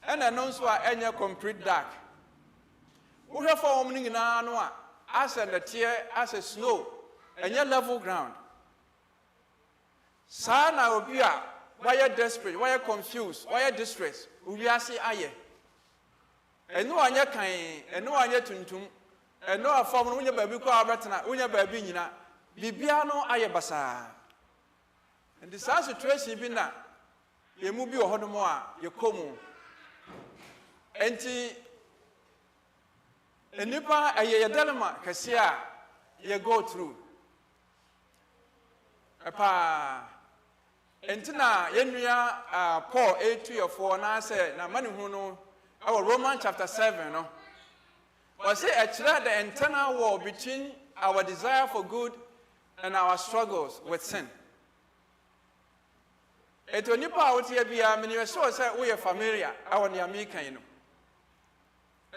and I know so any complete dark. We have for opening in our as a tear as a snow, and your level ground. Sana obia, why you desperate, why you confused, why you distressed, we are see aye. And no one yet kind, and no one yet tuntum, and no form when your baby call Ratana, when your baby nina, Bibiano aye basa. And this situation been that. Ye mubi ohonomoa ye komu enti enipa aye yedalema kase a ye go through apa enti na yenua Paul 8:3 na say na mani hu no our Romans chapter 7 no Was it the internal war between our desire for good and our struggles with sin? It will nip out here be a minister say we are familiar, our Yamika, you know.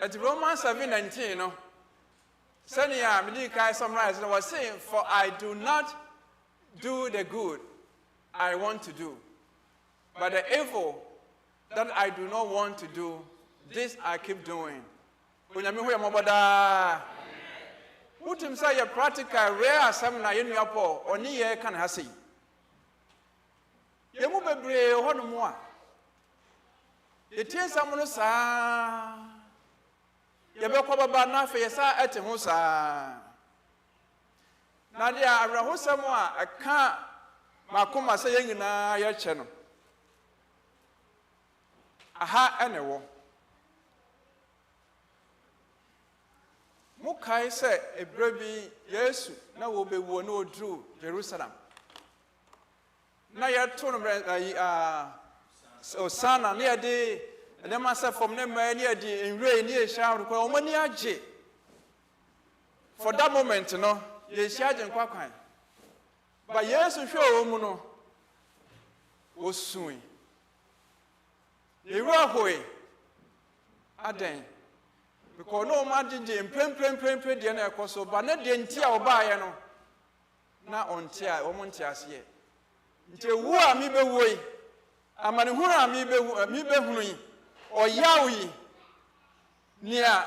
At Romans 7:19, you know, Senia Medika summarized and was saying, for I do not do the good I want to do, but the evil that I do not want to do, this I keep doing. When you hear Mobada, who to say a practical rare seminar in your poor or near can hasi. You move a brave one more. You tell someone, sir, you be called about nothing, sir, at him, sir. Nadia, I know someone, I can't. Makuma saying na ya channel. Aha anyway. Mukai say a baby Yesu na wo be wo no drew Jerusalem. Na ya tunu Osana near de and the master from them near the in rain near shower ko omani age. For that moment, you know, ye charging kwakwai. But yes, if you're no was soon. You were away. Aden. Because no man did prim the other coso, but not the entire Bayano. Not on tear or Montias yet. Until who are me be way. A man who are me be or Yawi near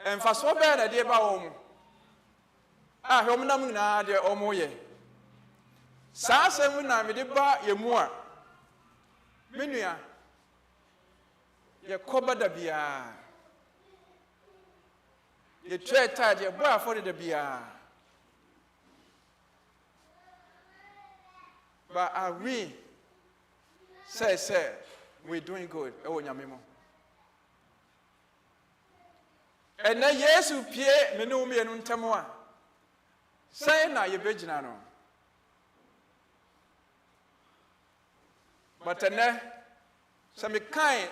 and for so bad a dear Baum. Ah, Hominamina, dear Omoye. Sasa muna mediba ye mua menua ye koba da bia ye treta ye bra for the bia but are we say we doing good e wo nyame mo and na Yesu pie me no me enu ntemo a say na ye begina no. But then, some kind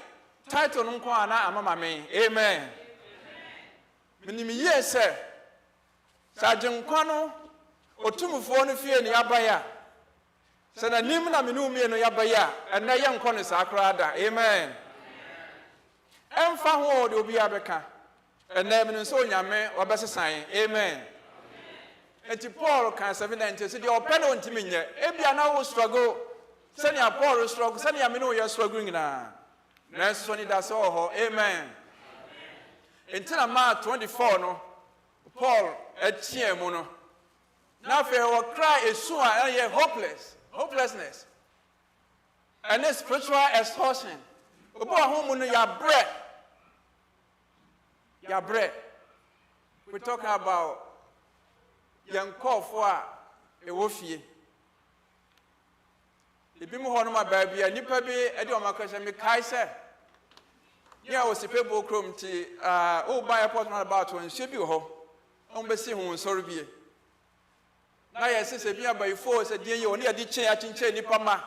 title no kwa na amama me. Amen. Minimi yes sir. Sajin kwano otumufo no fie ne yabaya. Se na nim na menu me no yabaya, and na ye nkɔ ne sakra da. Amen. Emfa ho de obi abeka. And na me so nyame obesesan. Amen. Eti Paul kan 7:90 say the open no ntimi nye. Ebia na wo struggle. Send your Paul struggle, send your menu you're struggling now. Next one that's all. Amen. Until Mark 24, no, Paul at Chiemono. Now for our cry is soon and hopelessness. And then spiritual exhaustion. About home your bread. Your bread. We're talking about young call for a wolfie. The people who are my baby, and you probably do my question. Me Kaiser. Yeah, I was a people crum to buy a pot about to and ship you home. On Bessie, who sorry be. Now, yes, it's a beer by four, said, dear, you only a ditch, I think, Nipama.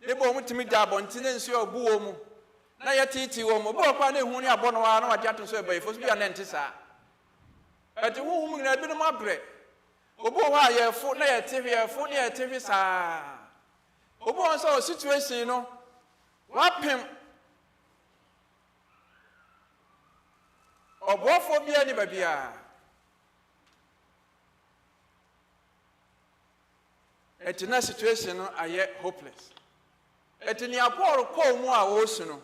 They bought to me dab on tenants, your boom. Now, your tea, woman, but I know who you are born on a jet to serve by for be an antissa. At the woman, I've been my bread. Obo, your foot near TV, sir. Obo saw a situation, you know. Wap him. Or what for be any baby? At in that situation, I yet hopeless. At in your poor call more also.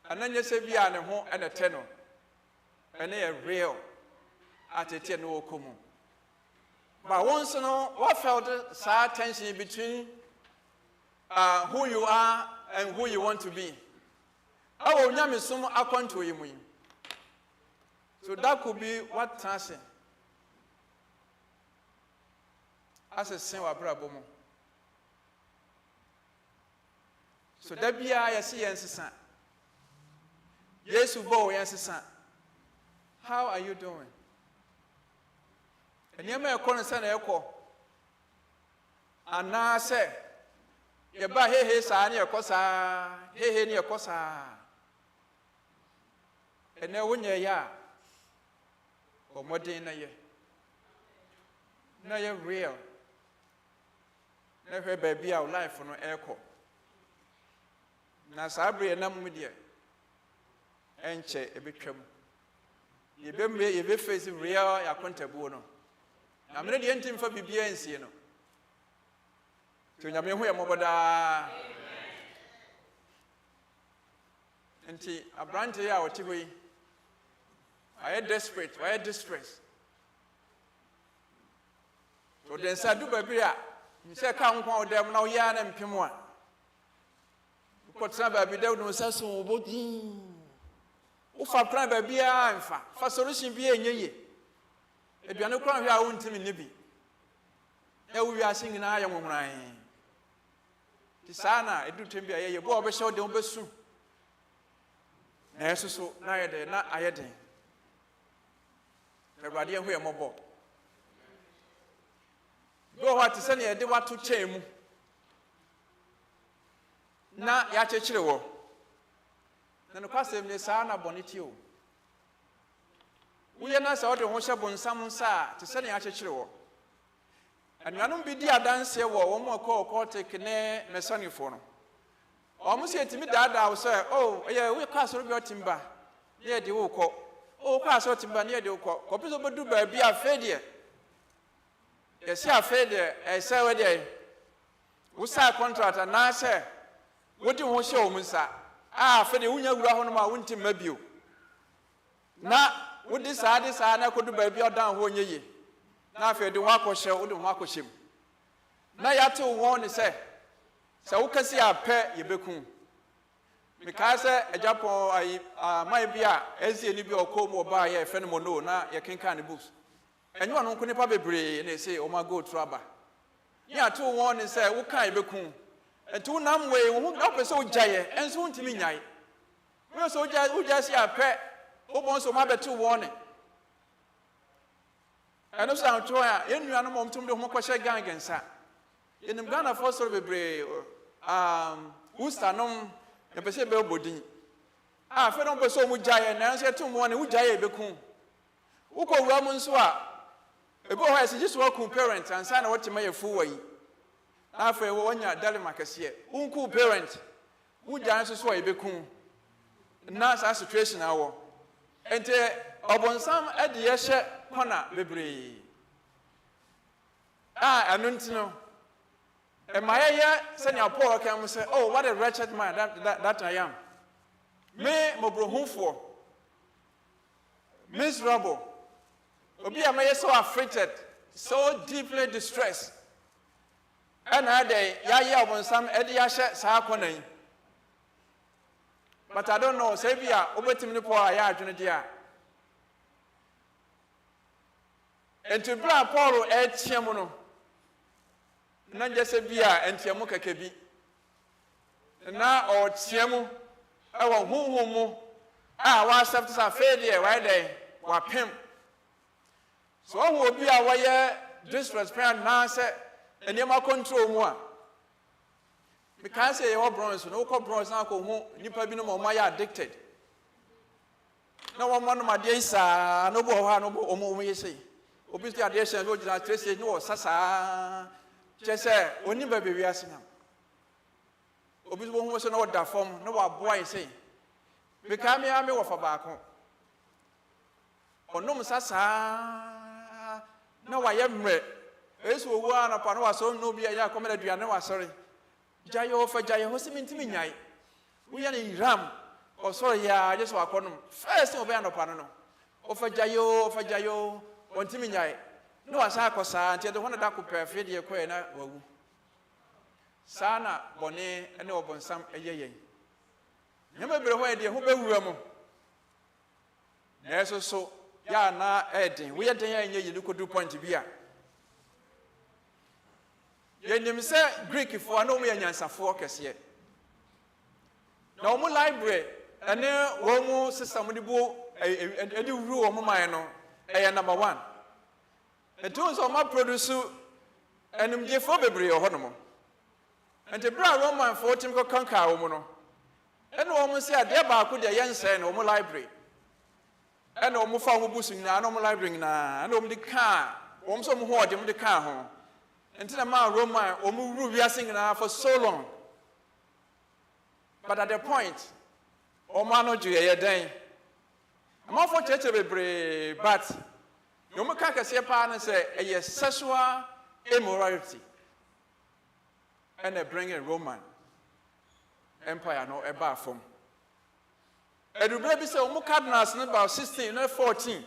And then you say, be an home and a tenor. And they are real at a tenor common. But once you know, what felt sad tension between who you are and who you want to be. I will name some account to you. So that could be what transit. As a sin wa brabo mo. So that be I see yensisan. Yesu bo yensisan. How are you doing? And you may call and send a call. And now say, you buy hey, son, your cosa, hey, near cosa. And now when you're ya, or more day na ye real. Never baby our life for no echo. Na sabri and namudia. Enche a bit trouble. You be facing real ya contabuno. I'm not the ending for BBNC, you know. To Yamihu Moboda. And a brand here, what we I had desperate, I had distress. So then said, do baby, you say, come on, them now, yan and Pimwa. Put some baby down, no so about him. Ufa prime baby, I'm for solution be a ye. If you are no crown, you are won't tell me nibi. Now we are singing I am mine. Tisana, it do to be a year, Bob, show the Obesu. Never so, neither, not I had. Everybody, we are mobile. Go out to send you, they want to change. Na ya chechire wo na no kwasem ne saa na boniti o wo ye na sa ode ho hye bonsam nsa te se ne ya chechire wo anuanom bi di adanse wo wo mo ko take ne mesonifo no o mo se etimi daada wo se oh ye wo ka so bi otimba ne de wo ko o ka so otimba ne de wo ko piso bodu ba bi afa de ye se afa de e se we de wo sa contract na se what do you want to show me, sir? For the Unya Graham, wouldn't mabio. Na, would this I could do baby or down when ye. Now, if you do walk or show, wouldn't walk with him. Now, you have to warn the say. So, who can see our pet, you become? Because a Japan, might be as you live your comb or buy a phenomenon, now you can kind of boost. And you are not going to probably breathe, and they say, oh my God, trouble. You are too warn and say, what kind of become? And two nam way, who not so giant, and soon to me night. We are so just a pet, who wants to have 2 warning. And also, I'm trying, in your animal to the Mokosha gang and sa. In the Ghana first of a brave, Ustanum, and Pacific body. Ah, if I don't be so much giant, and I said 2 morning, who giant become. Who call Roman Swa? A boy has just welcome parents and son what to make a fool. After 1 year, Dalimacasia, uncle parent, who dances so a become. Now, our situation now. And upon some at the Yasha, Hona, Bebri. Ah, I don't know. And my send your poor can say, oh, what a wretched man that I am. Me, Mobro for miserable. Obi, I may so afflicted, so deeply distressed. And I day, ya upon some Ediasha Sakone. But I don't know, Sabia, Obetim Poor, ya, Junadia. And to bra Paulo et Chiamono. Not just a beer and Tiamuka Kebi. And now, or Tiamu, our whom, was after a failure, right there, or pimp. So I will be aware, disrespect, Nasa. And you must control more. Because you are bronze, no bronze, now you probably know my addicted. No one of my days, no more, no say. Obviously, I dare say, no, Sasa, just say, only baby, we are seeing. Obviously, one was an order form, no boy say. Become me, I'm of a back. Or no, Sasa, no, I am. This will one upon us, so no be a commander, you are no sorry. Jayo for Jayo, who's mean to me? We are in Ram, or sorry, yeah, I just walk on them. First, obey an upon no. For Jayo, one Timmy. No, as I was until the one that could prepare the equator. Sana, Bonnet, and open some a year. Never be away, dear, who be room. There's also, ya na adding. We are there, you could do point to be. You say Greek for no way and answer focus yet. No more library, and then one more system with the book, a new rule of mine, number 1. The tools of my producer and him give for Bebri or Honomo. And the brown Roman for Timco Conca Omono. And woman said, thereby could the young say no more library. ɛna ɔmo fa ɔmo busu nyinaa na ɔmo library nyinaa ɛna ɔmo de kaa ɔmo nso ɔmo ho ɔde ɔmo de kaa ho nti na maa Roman ɔmo wuru wiase nyinaa for so long but at the point ɔmo ano dwo yɛyɛ dɛn amanfoɔ kyerɛkyerɛ bebree but ɔmo ka kɛseɛ paa no sɛ ɛyɛ sexual immorality ɛna bring a Roman empire no ɛbaa fam ɛdubere bi sɛ ɔmo cardinals no about 16 na 14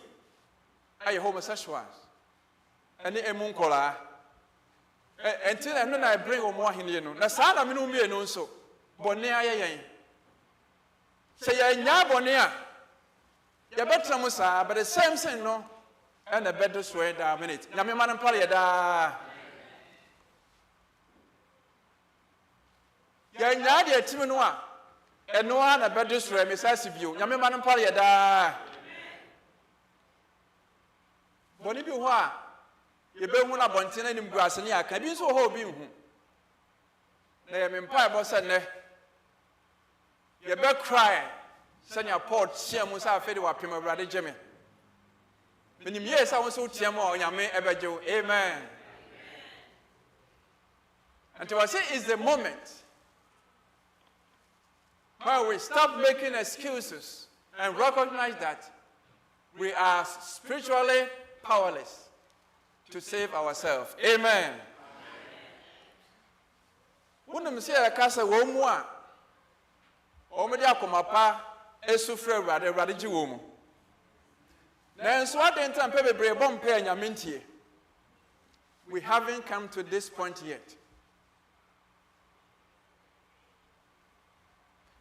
ɛyɛ homosexuals ɛne emu nkɔlaa ɛnti na ɛno na ɛbring ɔmo ahenni no na saa na mene mmienu nso bɔne ayɛ yɛn sɛ yɛnyaa bɔne a yɛbɛtena mu saa but the same thing no ɛna ɛbɛdo soɛ daa minute nyame ma no mpare yɛ daa yɛnyaa deɛ timi no a ɛno a na ɛbɛdo soɛ mesa si bio nyame ma no mpare yɛ daa bɔne bi hɔ a yɛbɛhu no abɔnten no anim gu ase ne yɛaka bi nso wɔ hɔ obi nhu na yɛme mpaebɔ sɛ nnɛ yɛbɛkrae sɛnea Paul teɛ mu sɛ afei de wapem Awurade gye me menim yie sɛ wo nso woteɛ mu a onyame ɛbɛgye wo amen and to say is the moment where we stop making excuses and recognize that we are spiritually powerless to save ourselves. Amen. Wouldn't say a casa woman or media comapa esufre rather radijiwomo. Then so what the time pebe brebom pay and yamintie. We haven't come to this point yet.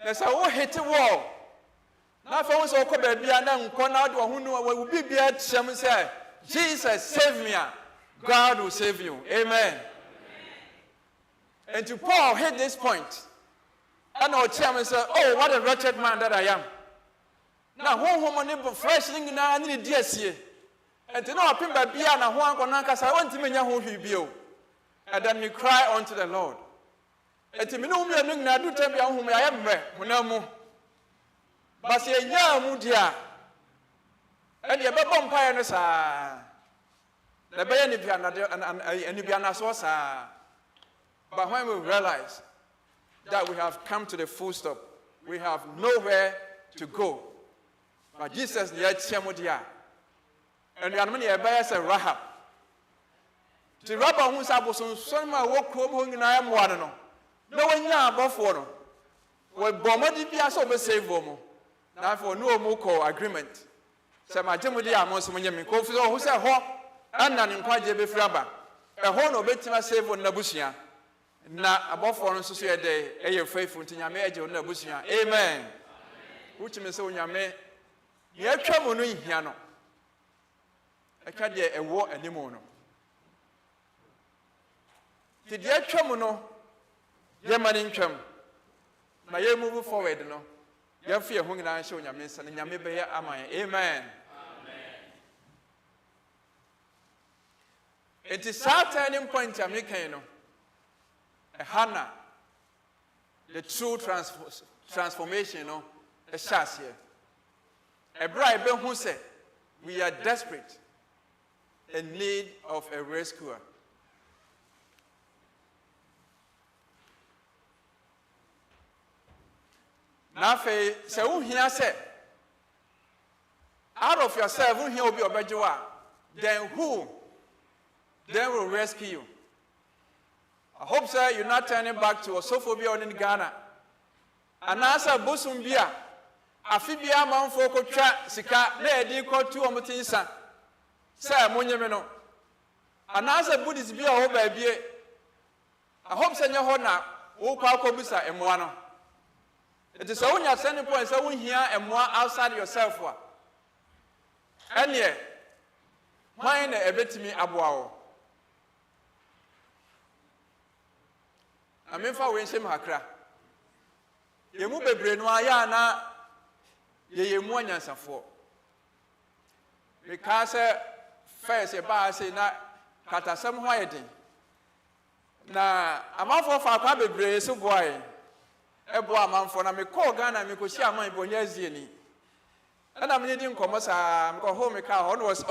There's a whole hit wall. Now, if I was okay, baby, and then come out who know what will be at some say, Jesus, save me. God will save you. Amen. And to Paul hit this point. And our chairman said, oh, what a wretched man that I am. Now, who money fresh thing now I need dear see. And to know a pin by Biana, who I'm going to want to know who he be. And then he cried unto the Lord. And to me, no, I do tell me whom I am, when no more. But say, yeah, Mudia. And you have a bumpire, sir. The Bayan and Ibiana Sosa. But when we realize that we have come to the full stop, we have nowhere to go. But Jesus, yet Shamudia. And the Armenia Bias and Rahab. The rabbi who's able to send my work home in I am one. No one ya above one. Well, Bomadi Piasso be save Bomo. Now for no more agreement. So my Jamudia Monsumyami, Kofi, who said, Ho, and an inquiry be fraba. A horn of Betima save on Nabusia. Na above one society, a faithful to Yame on Nabusia. Amen. Which means so Yame. You have trouble in Hiano. I can't get a war anymore. Did you have trouble? No, your man in chum. Now you move forward, no. You have fear when I show your miss and Yame Bay am I. Amen. It is our turning point, Americano. A Hannah, the true transformation, no, a chance here. A bride who said, we are desperate, in need of a rescuer. Now, say, who here said, out of yourself, who here will be a Bajua, then who then will rescue you? I hope, sir, you're not turning back to Osophobia in Ghana. And answer Bosumbia, Afibia Manfoko Tra, Sika, Lady called two Omotinsa, Sir Munyameno. And answer Buddhist be a whole baby. I hope, Senor Hona, who call Kobisa and Moano. It is only a sending point, so we here and more outside yourself. And yet, mine a bit to me abwao. I mean, for Winsome Hakra. You move a brain, Wayana, ye mourners of four. Because first a bar say not cut us some whiting. Now, I'm off of our public brace of boy. A boy man for me call Ghana, me could share my boyazini. And I'm needing commerce. I'm going home. Car on was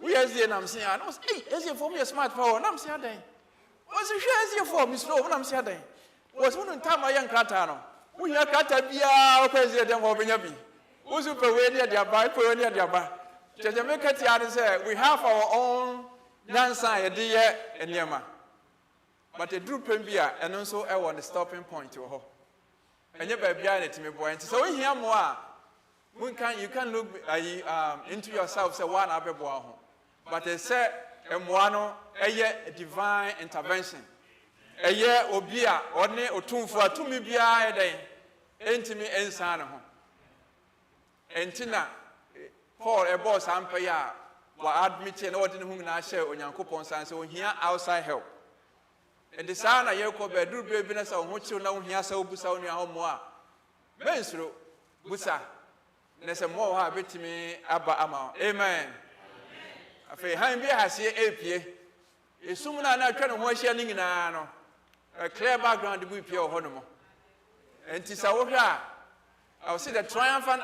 we are the I'm saying. I was is it for me a smartphone? I'm saying. Was it here for me slow? I'm saying. Was one time my young Catano. We are Catabia, President of Benyabi. Who's super way near their buy, near their buy. Nketia said, we have our own Nansa, Adia, and Yama. But a drew Pembia, and also I want the stopping point to her. And you behind it to me, boy. So we hear more. You can look into yourself, say one other boy. But they say, a divine intervention. A year obia, or ne or two for 2 me be a day. Intimate and son. And Tina. Paul a boss ampaya were admitting ordinary whom I share on your coupon signs so here outside help. And the son of Yoko bedroom business on which you know here so busa on your home. Mensro busa. There's a more habit to me abba ama. Amen. A fay hand be has here APA. Is soon not trying to wash your ling in a clear background to be pure honomo. And Tisawaka. I'll see the triumphant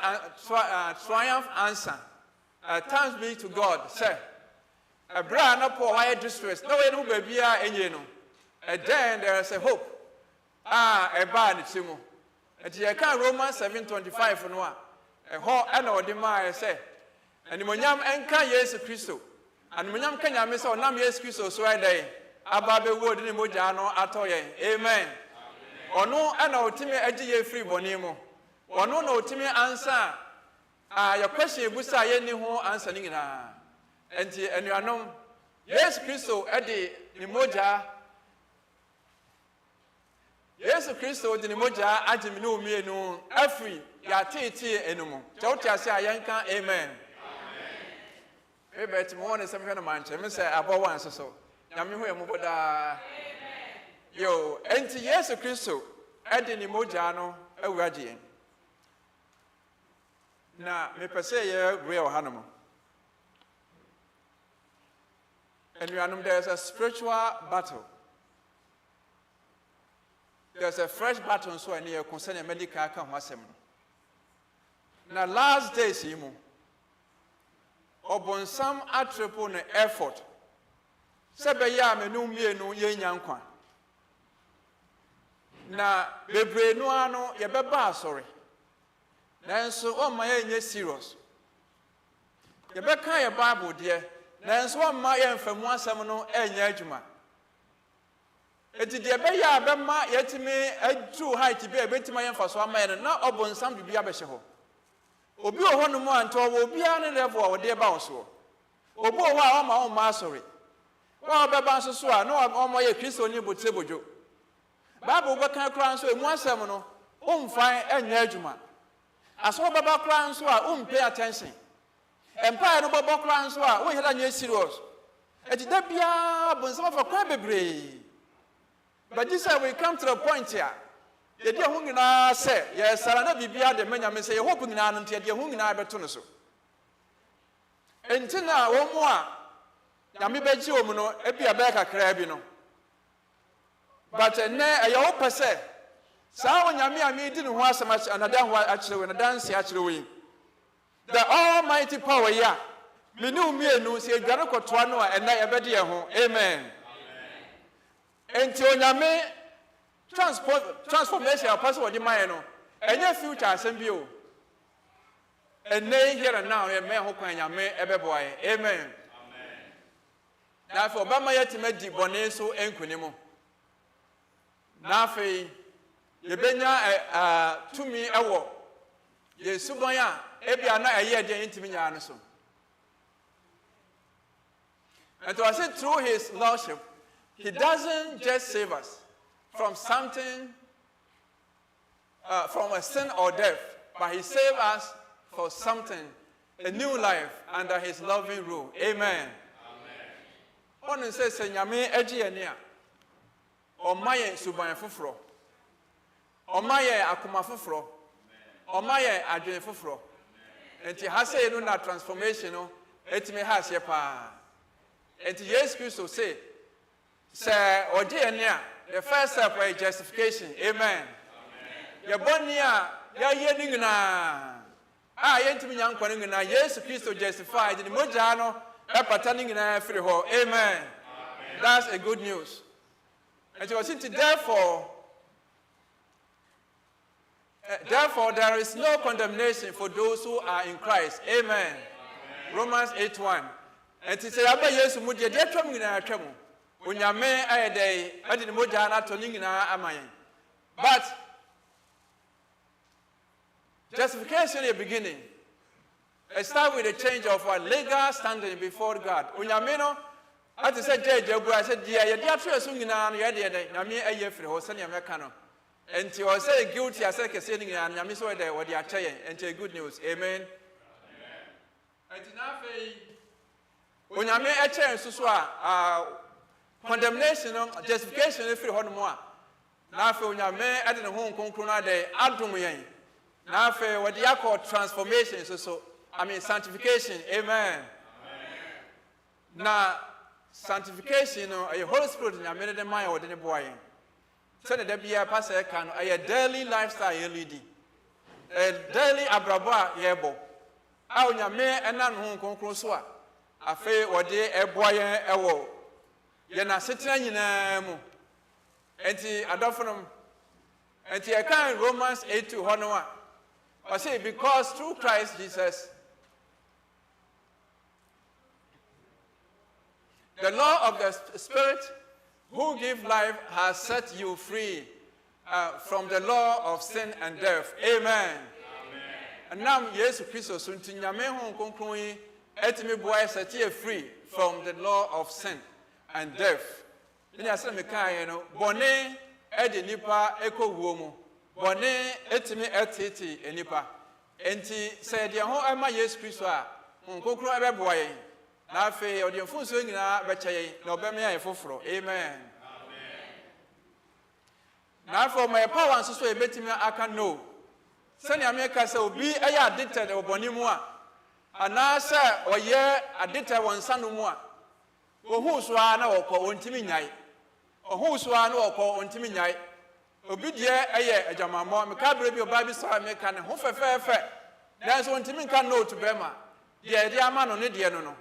answer. Thanks be to God. Say, a brand up for higher distress. No one will be a and then there is a hope. A bad Timo. And you can Romans 7:25 for one. A whole annual demand say. And the Monyam and can yes Christo. And Monyam can ya miss or Nam yes Christo so I day. Ababe word in Mojano atoye. Amen. Or no annual Timmy Edgy free bonimo. Or no Timmy answer. Your question busa ye ni ho answering na. And you are known. Yes, Christo Eddie Nimoja. Yes, Christo Nimoja Adimino me no every ya titi enumo. Chautia say yanka amen. Maybe it's more than some kind of man. I say about once or so. Yami hu emoboda. Yo, enti yes, Christo Eddie Nimoja no ewadi. Na me pese ye real hanamo. And there's a spiritual battle. There's a fresh battle so near concerning medical can wasem. Na last days imu. Obon some attribute effort. Sebe ya me no mienu ye nyankwa. Na bebre no ano ye beba sorry. Nanso o ma ye serious. Ye be kan ye Bible there. Nanso o ma ye mfamu asem no enya adwuma. Eti de be ya be ma yetimi adu height be betima ye mfaso ama ye na obonsam bibia be hye ho. Obi o ho no mu anto obi a ne level o de ba wo so. Obi o ho a o ma o ma sorry. Wa be ba so so a na o ma ye Kristo ni botebojo. Bible be kan kra nso emu asem no o mfan enya adwuma. Aso baba kra nso a pay attention. Empire no baba kra nso a wo heda nye serious. Eti da bia bonsam fa kwa bebre. But this time we come to the point here. The dear hungina say, yes, Sarana Bibia, the men say, hoping in an until the hungina betonoso. And Tina, one more. Yami Bejomono, Epia Becca Crabino. But a ne a yopa say, Sawan Yami didn't want so much another one actually when a dance actually. The Almighty power, yeah. Me no say Garoko Twano and I abedia home. Amen. Until Yame transformation of person with the mind, and your future assembly. And nay here and now, a man who can Yame ever boy. Amen. Now for Bama yet made the Boneso and Kunimo. Now for ye benya to me a war. Ye Subaya, Ebiana a year into me. And to say through his lordship. He doesn't just save us from something, from a sin or death, but he saved us for something, a new life under his loving rule. Amen. One says, Nyame eji enia, omaye suban fufro, omaye akuma fufro, omaye adwene fufro. Enti hase no na transformation no, etime hase pa. Enti Jesus Christ say, say, or dear near, the first step is justification. Amen. Your bonia, your yearning na. yentimi nyankwa no ngina Yesu Kristo justified the moja no epata ngina free ho. Amen. That's a good news. And so therefore there is no condemnation for those who are in Christ. Amen. Romans 8:1. And to say about Yesu mudi de twam ngina twam. Onyame ayedai ade ne moja na to ngina amayen. But justification in the beginning. It starts with a change of our legal standing before God. Onyame no ati say jeje bu I said dia ye dia tro so ngina no ye de nyame aye free ho se ne meka no. Enti o say guilty ase kese ni ngina nyame so de wo de akyeye enti good news. Amen. Enti na fe onyame eche nsusu a condemnation no justification free ho no mo a na fe onyame ade ne ho nkonkron na de adom yen na fe wo de yakọ transformation so sanctification. Amen. Na sanctification no a Holy Spirit nyame de man wo de ne boy so the bia pastor kan a daily lifestyle you lead a daily abraba yebo a onyame enan ho nkonkron so a afi wo de eboyen ewo ye na setena nyina mu enti adofonom enti e kan Romans 8:2 ho no a I say because through Christ Jesus the law of the Spirit who gives life has set you free from the law of sin and death. Amen. And now, Jesus Christ, so nyame ho konkron yi etimi boy set you free from the law of sin and death. Ni asem me kan no bone e de nipa ekowuo mu. Bone etimi etiti enipa. Enti se de ho ama Jesus Christ a konkron e be boy na fe odi mfunso nyina be kyeye na obeme aye foforo. Amen. Na for my power nso so ebetimi aka no se ne ameka se obi aye addicted oboni mu a ana se oye addicted wonsa no mu a ohu so a na wokọ ontimi nyai ohu so a na wokọ ontimi nyai obi die aye ajamamo meka bre bi oba bi so ameka ne ho fefefe na so ontimi nka no to bema de ama no ne de no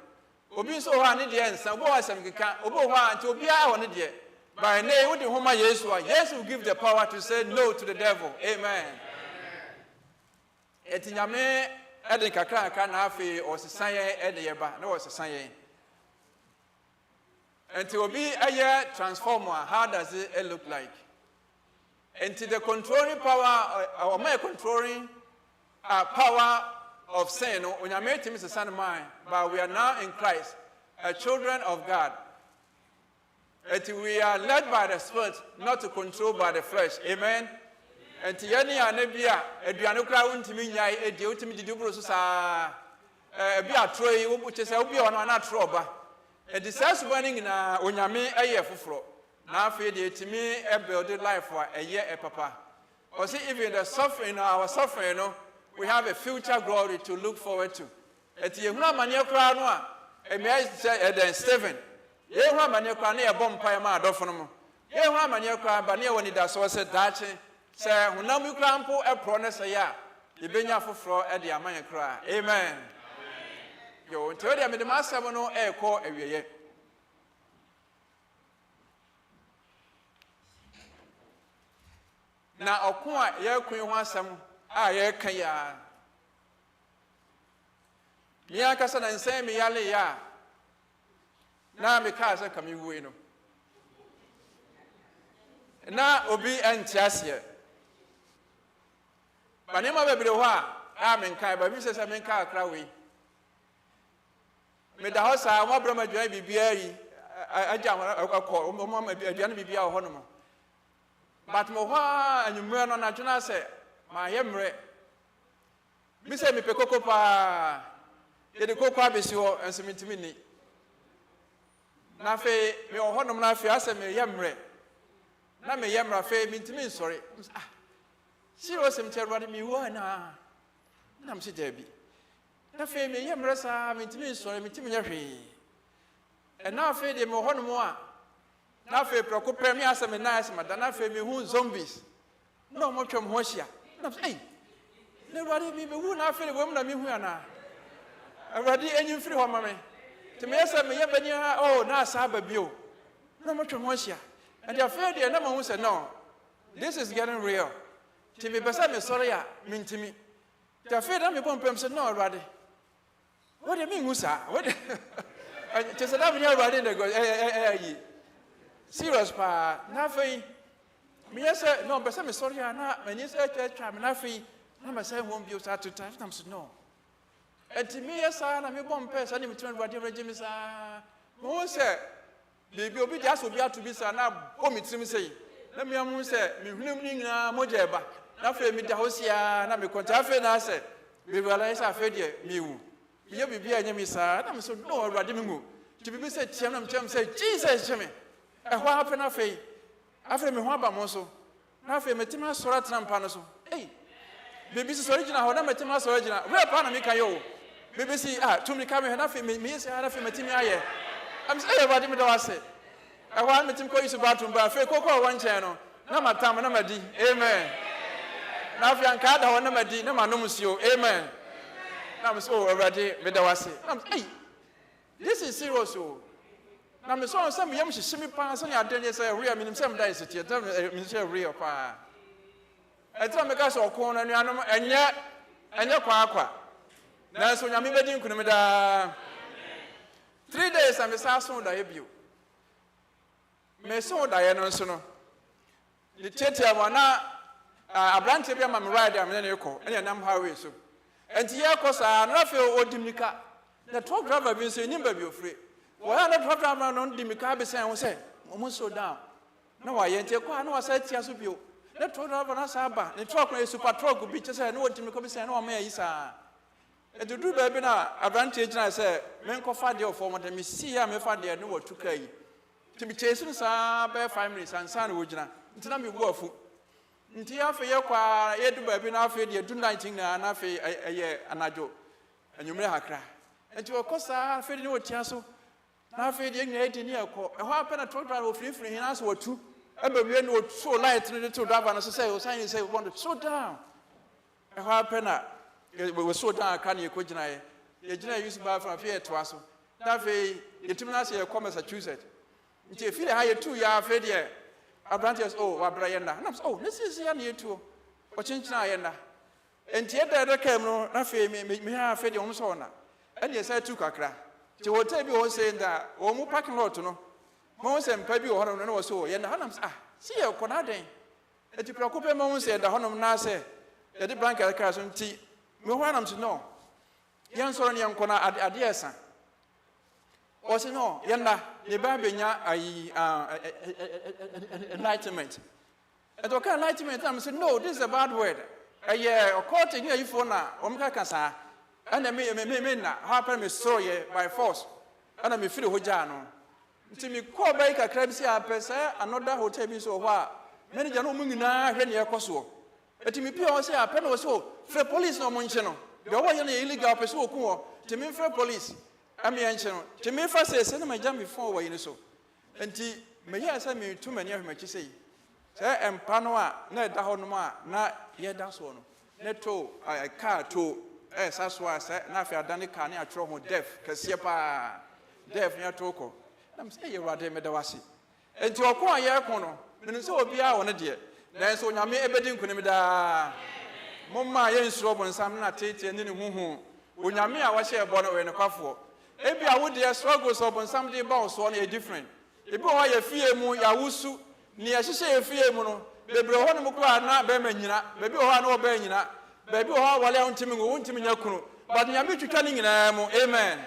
obi so ho ane de nsa obo asem keka obo ho anti obi a ho ne de by name wo de ho ma Yesu a Yesu will give the power to say no to the devil. Amen. Etinyame ede kakra aka na afi osesan ye ede ye ba na osesan ye enti obi aye transformer. How does it look like? Enti the controlling power or my controlling power of sin onyame timi sesan man, but we are now in Christ, children of God. We are led by the Spirit, not to control by the flesh. Amen. And Tiani Anabia, Edianukra untimi nyai, Ediotimi Dubro sa Bia Troy, which is Obi on a troba. A disaster burning in Onyame a year for now feed it to me a building life for a year a papa. Or see, even the suffering, our suffering, we have a future glory to look forward to. At the Mania Cranoa, a marriage then Stephen. Ye ho amane kwa na ye bom pai ma adofo mo ye ho amane kwa ba na ye woni da so se dache se honam kra mpo epro ne se ya ye benya foforo e de amane kra. Amen. Yo nto de me de masem no e ko awieye na okun a ye kun ho asem a ye kan ya mi aka sa na nsen mi yale ya na me ka se kami wuwe no na obi entiasie ba ne ma bebre ho a me nkai ba mi se me nka akra we me da ho sa mo bra ma dwan bibia yi aja akọ mo ma aduane bibia ho no mo but mo ho anyumre no na twena se ma ye mre mi se me pekoko pa ye de kokọ abesi ho enso mitimi ni na fe me ohonom na fe ase me yemre na me yemra fe mintimi nsori seriously mterwade mi wo na me se dabi na fe me yemre sa mintimi nsori mintimi nya hwe e na fe de me ohonom a na fe proko premi ase me na ase mada na fe me hu zombies no mo twem ho hia na Nobody be who not feel woman and me who are not. Already any free one, mammy. To me, I may have been oh, now Sabbath you. No much from Russia. And they are afraid the number who said, no, this is getting real. To be beside me, sorry, mean to me. They are afraid I'm a pump, said, no, already. What do you mean, Musa? What? Just another year riding the go, serious, pa, nothing. Me, I said, no, but I'm sorry, I'm not. When you say, I'm not free. I say, won't be start to time. I'm no. And to me, yes, I'm a bomb person. I'm trying to do regime. Who said, the will be just will be out to be son. Now, oh, me to say, let me almost say, me, Mojaba. Now, for me, the house here, and I'm a contact. I said, we realize I fed you. You be behind me, sir. I'm so no, Radimu. To be said, Chairman, say, Jesus, Jimmy. And what happened after? After me, what about Mosso? Now, for me, Timmy, Sorat and Panaso. Hey, BBC original, what am I Timmy original? Where Panamica yo? BBC, to me, coming enough in me, I have a Timmy. I'm saying about him, I said. I want me to call you bathroom, but I feel Coco one channel. No, my time, no, my D. Amen. Now, if you can't have no, my D, no, my no, monsieur. Amen. I'm so already with the was hey, this is serious. I'm so some young shimmy pass and I didn't say real minimum some days at your real pa. I tell me guys or corner and yet qua. That's when I'm in the 3 days I'm a sasso debut. Me so Diana Sono. The Nketia a branch of my rider, I'm in echo, and I'm how so. And here, cause I don't feel old Dimika. The truck driver will say, Nimba be free. Why not truck driver on Dimika be saying, say, almost so down. No, I ain't your car, no, I said, yes, you. The truck driver on Saba, the truck may super truck will be just saying, no, Dimika be saying, no, may is and to do baby now, advantage, I say, men call Fadio for what me see, I may find there no what to carry. To be chasing, sir, bear 5 minutes and son, would you not? It's not me worth. Ntia fe ye kwa ye du ba bi na afi de du 19 na na afi ye anajo anyumre hakra enti okosa afi de otia so na afi de nya edi ne ekọ e ho apena trotwa wo free hin aso watu abawie no so light ne to driver no say o sign say want to slow down e ho apena we slow down aka ne ko gina ye gina use ba fa afi to aso na afi yetim na se ye ko Massachusetts nti e fi de ha ye tu ya afi de Adventist, oh, Wabrayenda. And I'm so, this is here near to Ochinchina Yenda. And yet there came no, nothing, me have fed your own sauna. And yes, I took a crack. To what tell you all saying that, or more parking lot to know. Most and Pebby or Honor no so, and the Honors, see a Conade. And to preoccupy moments said the Honor Nase, that the blanket cars on tea. Me want them to know. Young Soran young Cona at dear son. Or say no, Yenda, the Babinya, enlightenment. And okay, enlightenment, I'm saying, no, this is a bad word. A year, according to you for now, Omkakasa, and I may not happen me so ye by force. And I may feel Hojano. To me, call back a crabsia pesa, another hotel be so far. Many gentlemen now, when you're Koso. But to me, people say, a pen or so, for police no mention. The way illegal person to me for police. I mean, to me, first say, send my jam before way in so. And may I send me too many of my say. Say, and Panoa, not Dahonoma, not yet that's one. Neto, a car to, as I said, Nafia Danica near Tromo deaf, Cassiapa, deaf near Toko. I'm saying you are there, Medawasi. And to acquire Yakono, and so be our one dear. Then so Yami Ebedin Kunimida Mama Yens Robin, some not tate and in whom, when Yami I was here born in a coffee. Maybe I would there struggles upon somebody about one a different. If you are a fear moon, Yawusu, near she say a fear mono, baby, Honamukra, not Bemenina, baby, no Benina, baby, how I want Timmy, won't Timmy Yakunu, but Yami to turning in Amo, amen.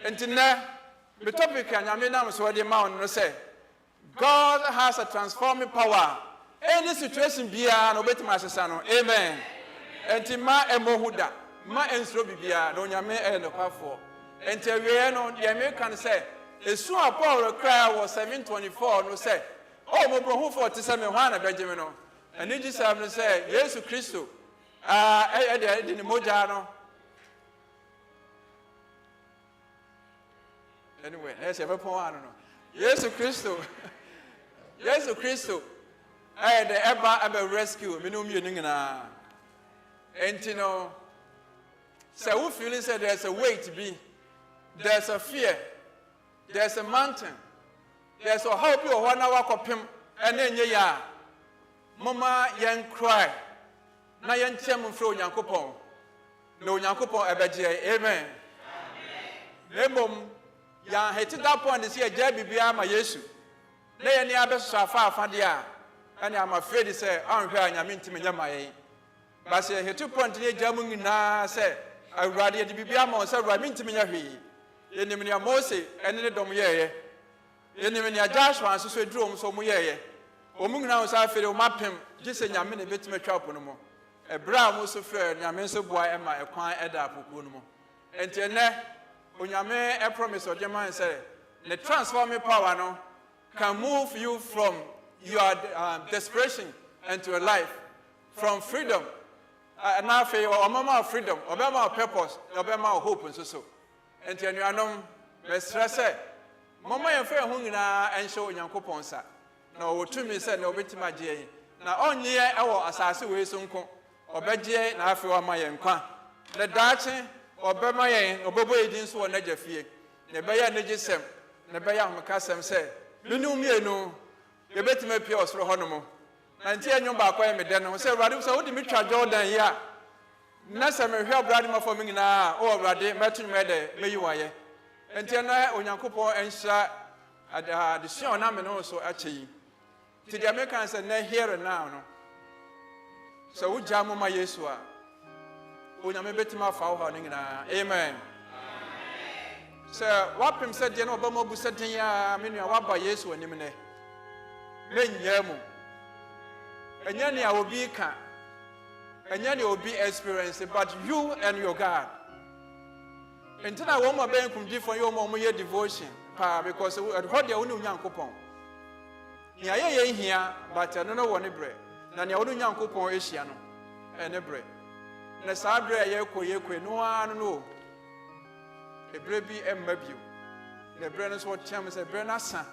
And tonight, the topic and Yamina so the mountain say, God has a transforming power. Any situation be an obey my son, amen. And Tima and Mohuda, my and Strobia, no Yame and the Pafo. And tell you, the American say, as soon as Paul cry was 724, no say, oh, my brother, 47, Benjamin. And it is having say, yes, Christo, in the Mojano. Anyway, let's have a point. I don't know. Yes, Christo. Yes, Christo. I had ever rescue, Minum Uningana. And you know, so we feeling say there's a way to be, there's a fear, there's a mountain, there's a hope you want to walk up him, and then ya, Mama yan cry, na yan chemu fro Nyankopon, no Nyankopon ebeje, amen. Amen. Ya heti that point is here, Jabby Bia my Yesu. They any other Safa Fadia, and I'm afraid to say, I'm here and I'm into my. But say, he 2 point near Jamun na say, I rather the Bibiamo, so I mean to me. In the Minia Mose, and in the Domier. In the Minia Joshua, so drum so muye. Omung now is I feel map him, just in your minute bit me chop no more. A brown was so fair, Yamenso boy, and my acquire Edda Pukuno. And Tene, when Yame a promise or German say, the transforming power no can move you from your desperation into a life, from freedom. And now for your mama freedom, Obama purpose, Obama hope, and so. And then you are no stress. Mama and fair hungina and show Yankoponsa. No, to me said no bit my jay. Now only our assassin way soon come, or Bedje, now for my enqua. The Dutch, or Bemayan, or Bobo didn't so never fear. The Bayer Negisem, the Bayer Macassam said, you knew me, no, you better make yours for Honomo. And tell you about me then, say, Radu, so what did Jordan here? Nasa me help Bradima for me now, or Radi, Martin Mede, may you are. And tell her on Yankopo and Sha at the show, and I'm also actually. To the Americans and they here and now. So we jam on my Yesua. When I'm a bit more for amen. So what him said, you know, Bomo Bussetia, I mean, what by Yesu and Nimene. Men Yamu. And then I will be can. And then you will be experiencing, but you and your God. And then I want my bank from different your mom devotion, because I heard your own young coupon. Here, here, but I don't know one bread. Then your own young coupon is Yano and a bread. And a sabre, yeko, no one know. A baby and maybe the Brennan's what chambers a Brenna.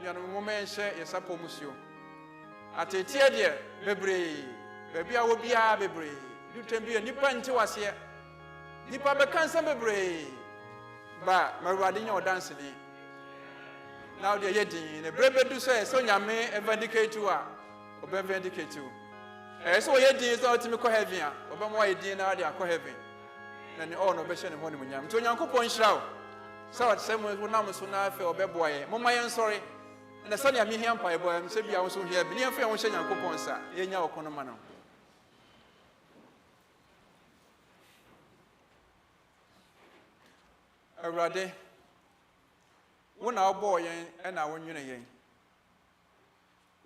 You know, woman share a supple monsieur. At a tear, dear, baby, I will be a baby. You can be a nipper to us here. Nipper becomes a baby. But my riding or dancing. Now they're yetting a baby to say, so you may vindicate to her, or be vindicate to. As so yet is ultimate cohesion, or my dinner, they are cohesion. And all no better than one when I'm to Uncle Point Show. So at some way, when I'm so now for a boy, Mamma, I'm sorry. And the son of me here, boy, I'm saying I was here, but near fair, saying Uncle Ponsa, in your economano. A rade. One our boy and our union.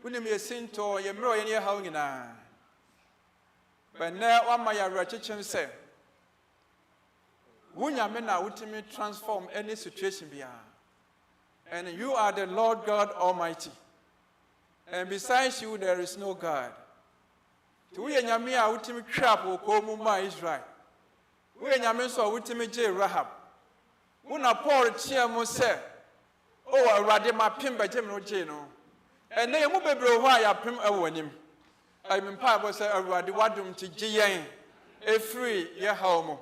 Wouldn't be a sin to your mirror in your house. But now, one my ratchet said, when you men ultimately transform any situation beyond. And you are the Lord God Almighty. And besides you, there is no God. To we and Yamia ultimate trap will call Mumma Israel. We and Yamen saw ultimate J. Rahab. When a poor chairman said, oh, I rather my pin by General Jano. And they move a bro why I pim a him. I'm in Papa said, I rather wadum to Jiang, a free, ya homo.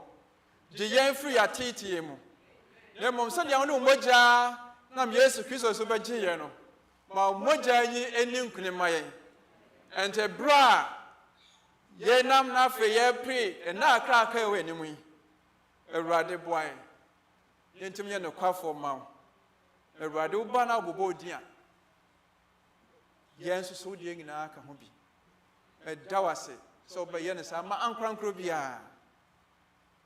Jiang free at TTM. The mom said, I know Moja, Nam yes, Christos over Giano. Ma Moja ye any Kunimay. And a bra, ye nam na for ye pre, and now crack away anyway. A rather boy. Into me no car for mouth. A radu bana bobo dear. Yes, so dear in our cahobi. A dawase, so by Yenis, I'm my uncle Crubia.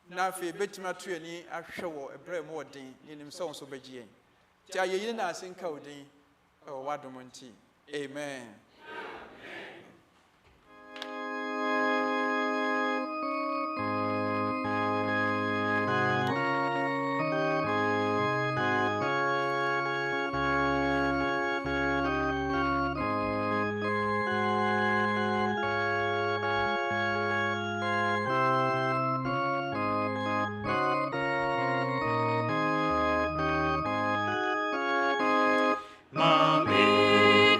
Now, if you bet my tree, I show a bread more din in himself so by Jane. Jayina sing coding or Wadamonti. Amen. Mami,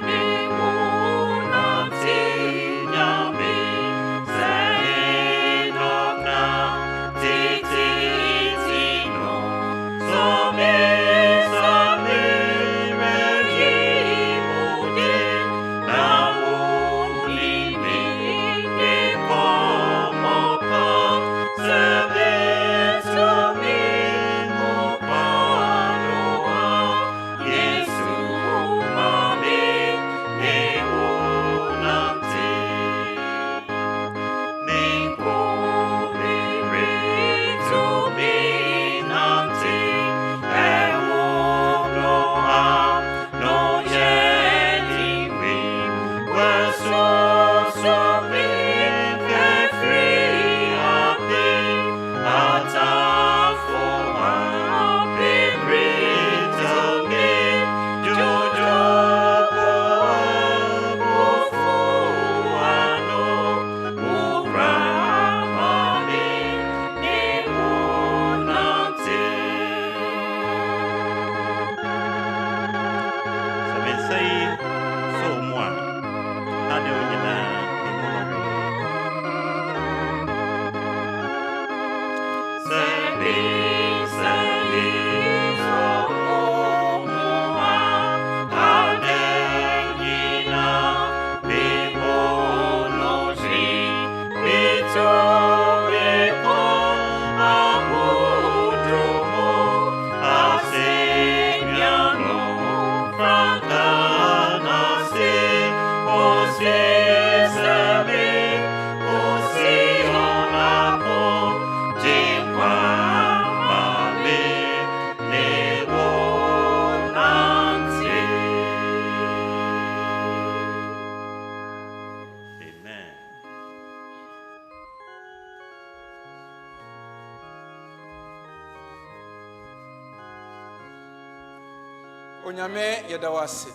onyame yɛda wo ase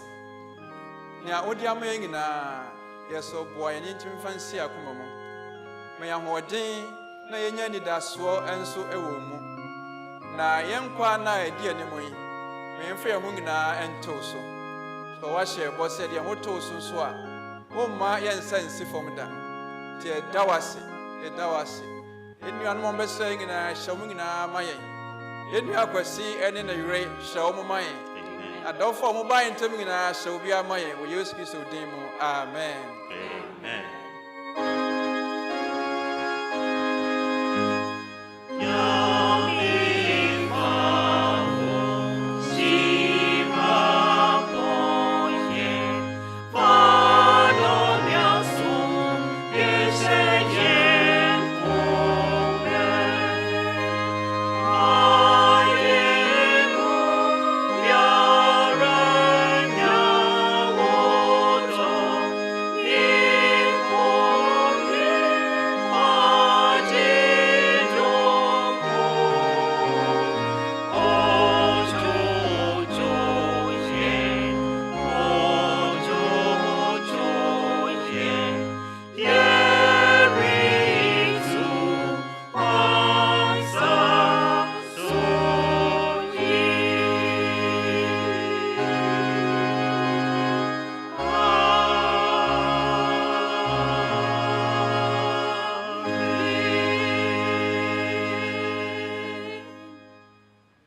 nea wode ama yɛn nyinaa yɛsɛ boa yɛn ntimi fa nsi akoma mu ma yɛn ahoɔden na yɛnya nidasoɔ nso ɛwɔ mu na yɛn nkwa na ɛdi anim yi ma yɛmfa yɛn ho nyinaa ɛntow so sɛ wahyɛ bɔ sɛ deɛ wotoo so so a womma yɛnsa nsi fam da nti yɛda wo ase ɛnnuanom ɔmbɛsɛ yɛn nyinaa hyɛ mo nyinaa ma yɛn yɛnnua akwasi ɛne na yere hyɛ wo mo ma yɛn adɔfo a mo ba yɛn ntam nyinaa hyɛ wo bi ama yɛn wɔ yesu kristo din mu amen.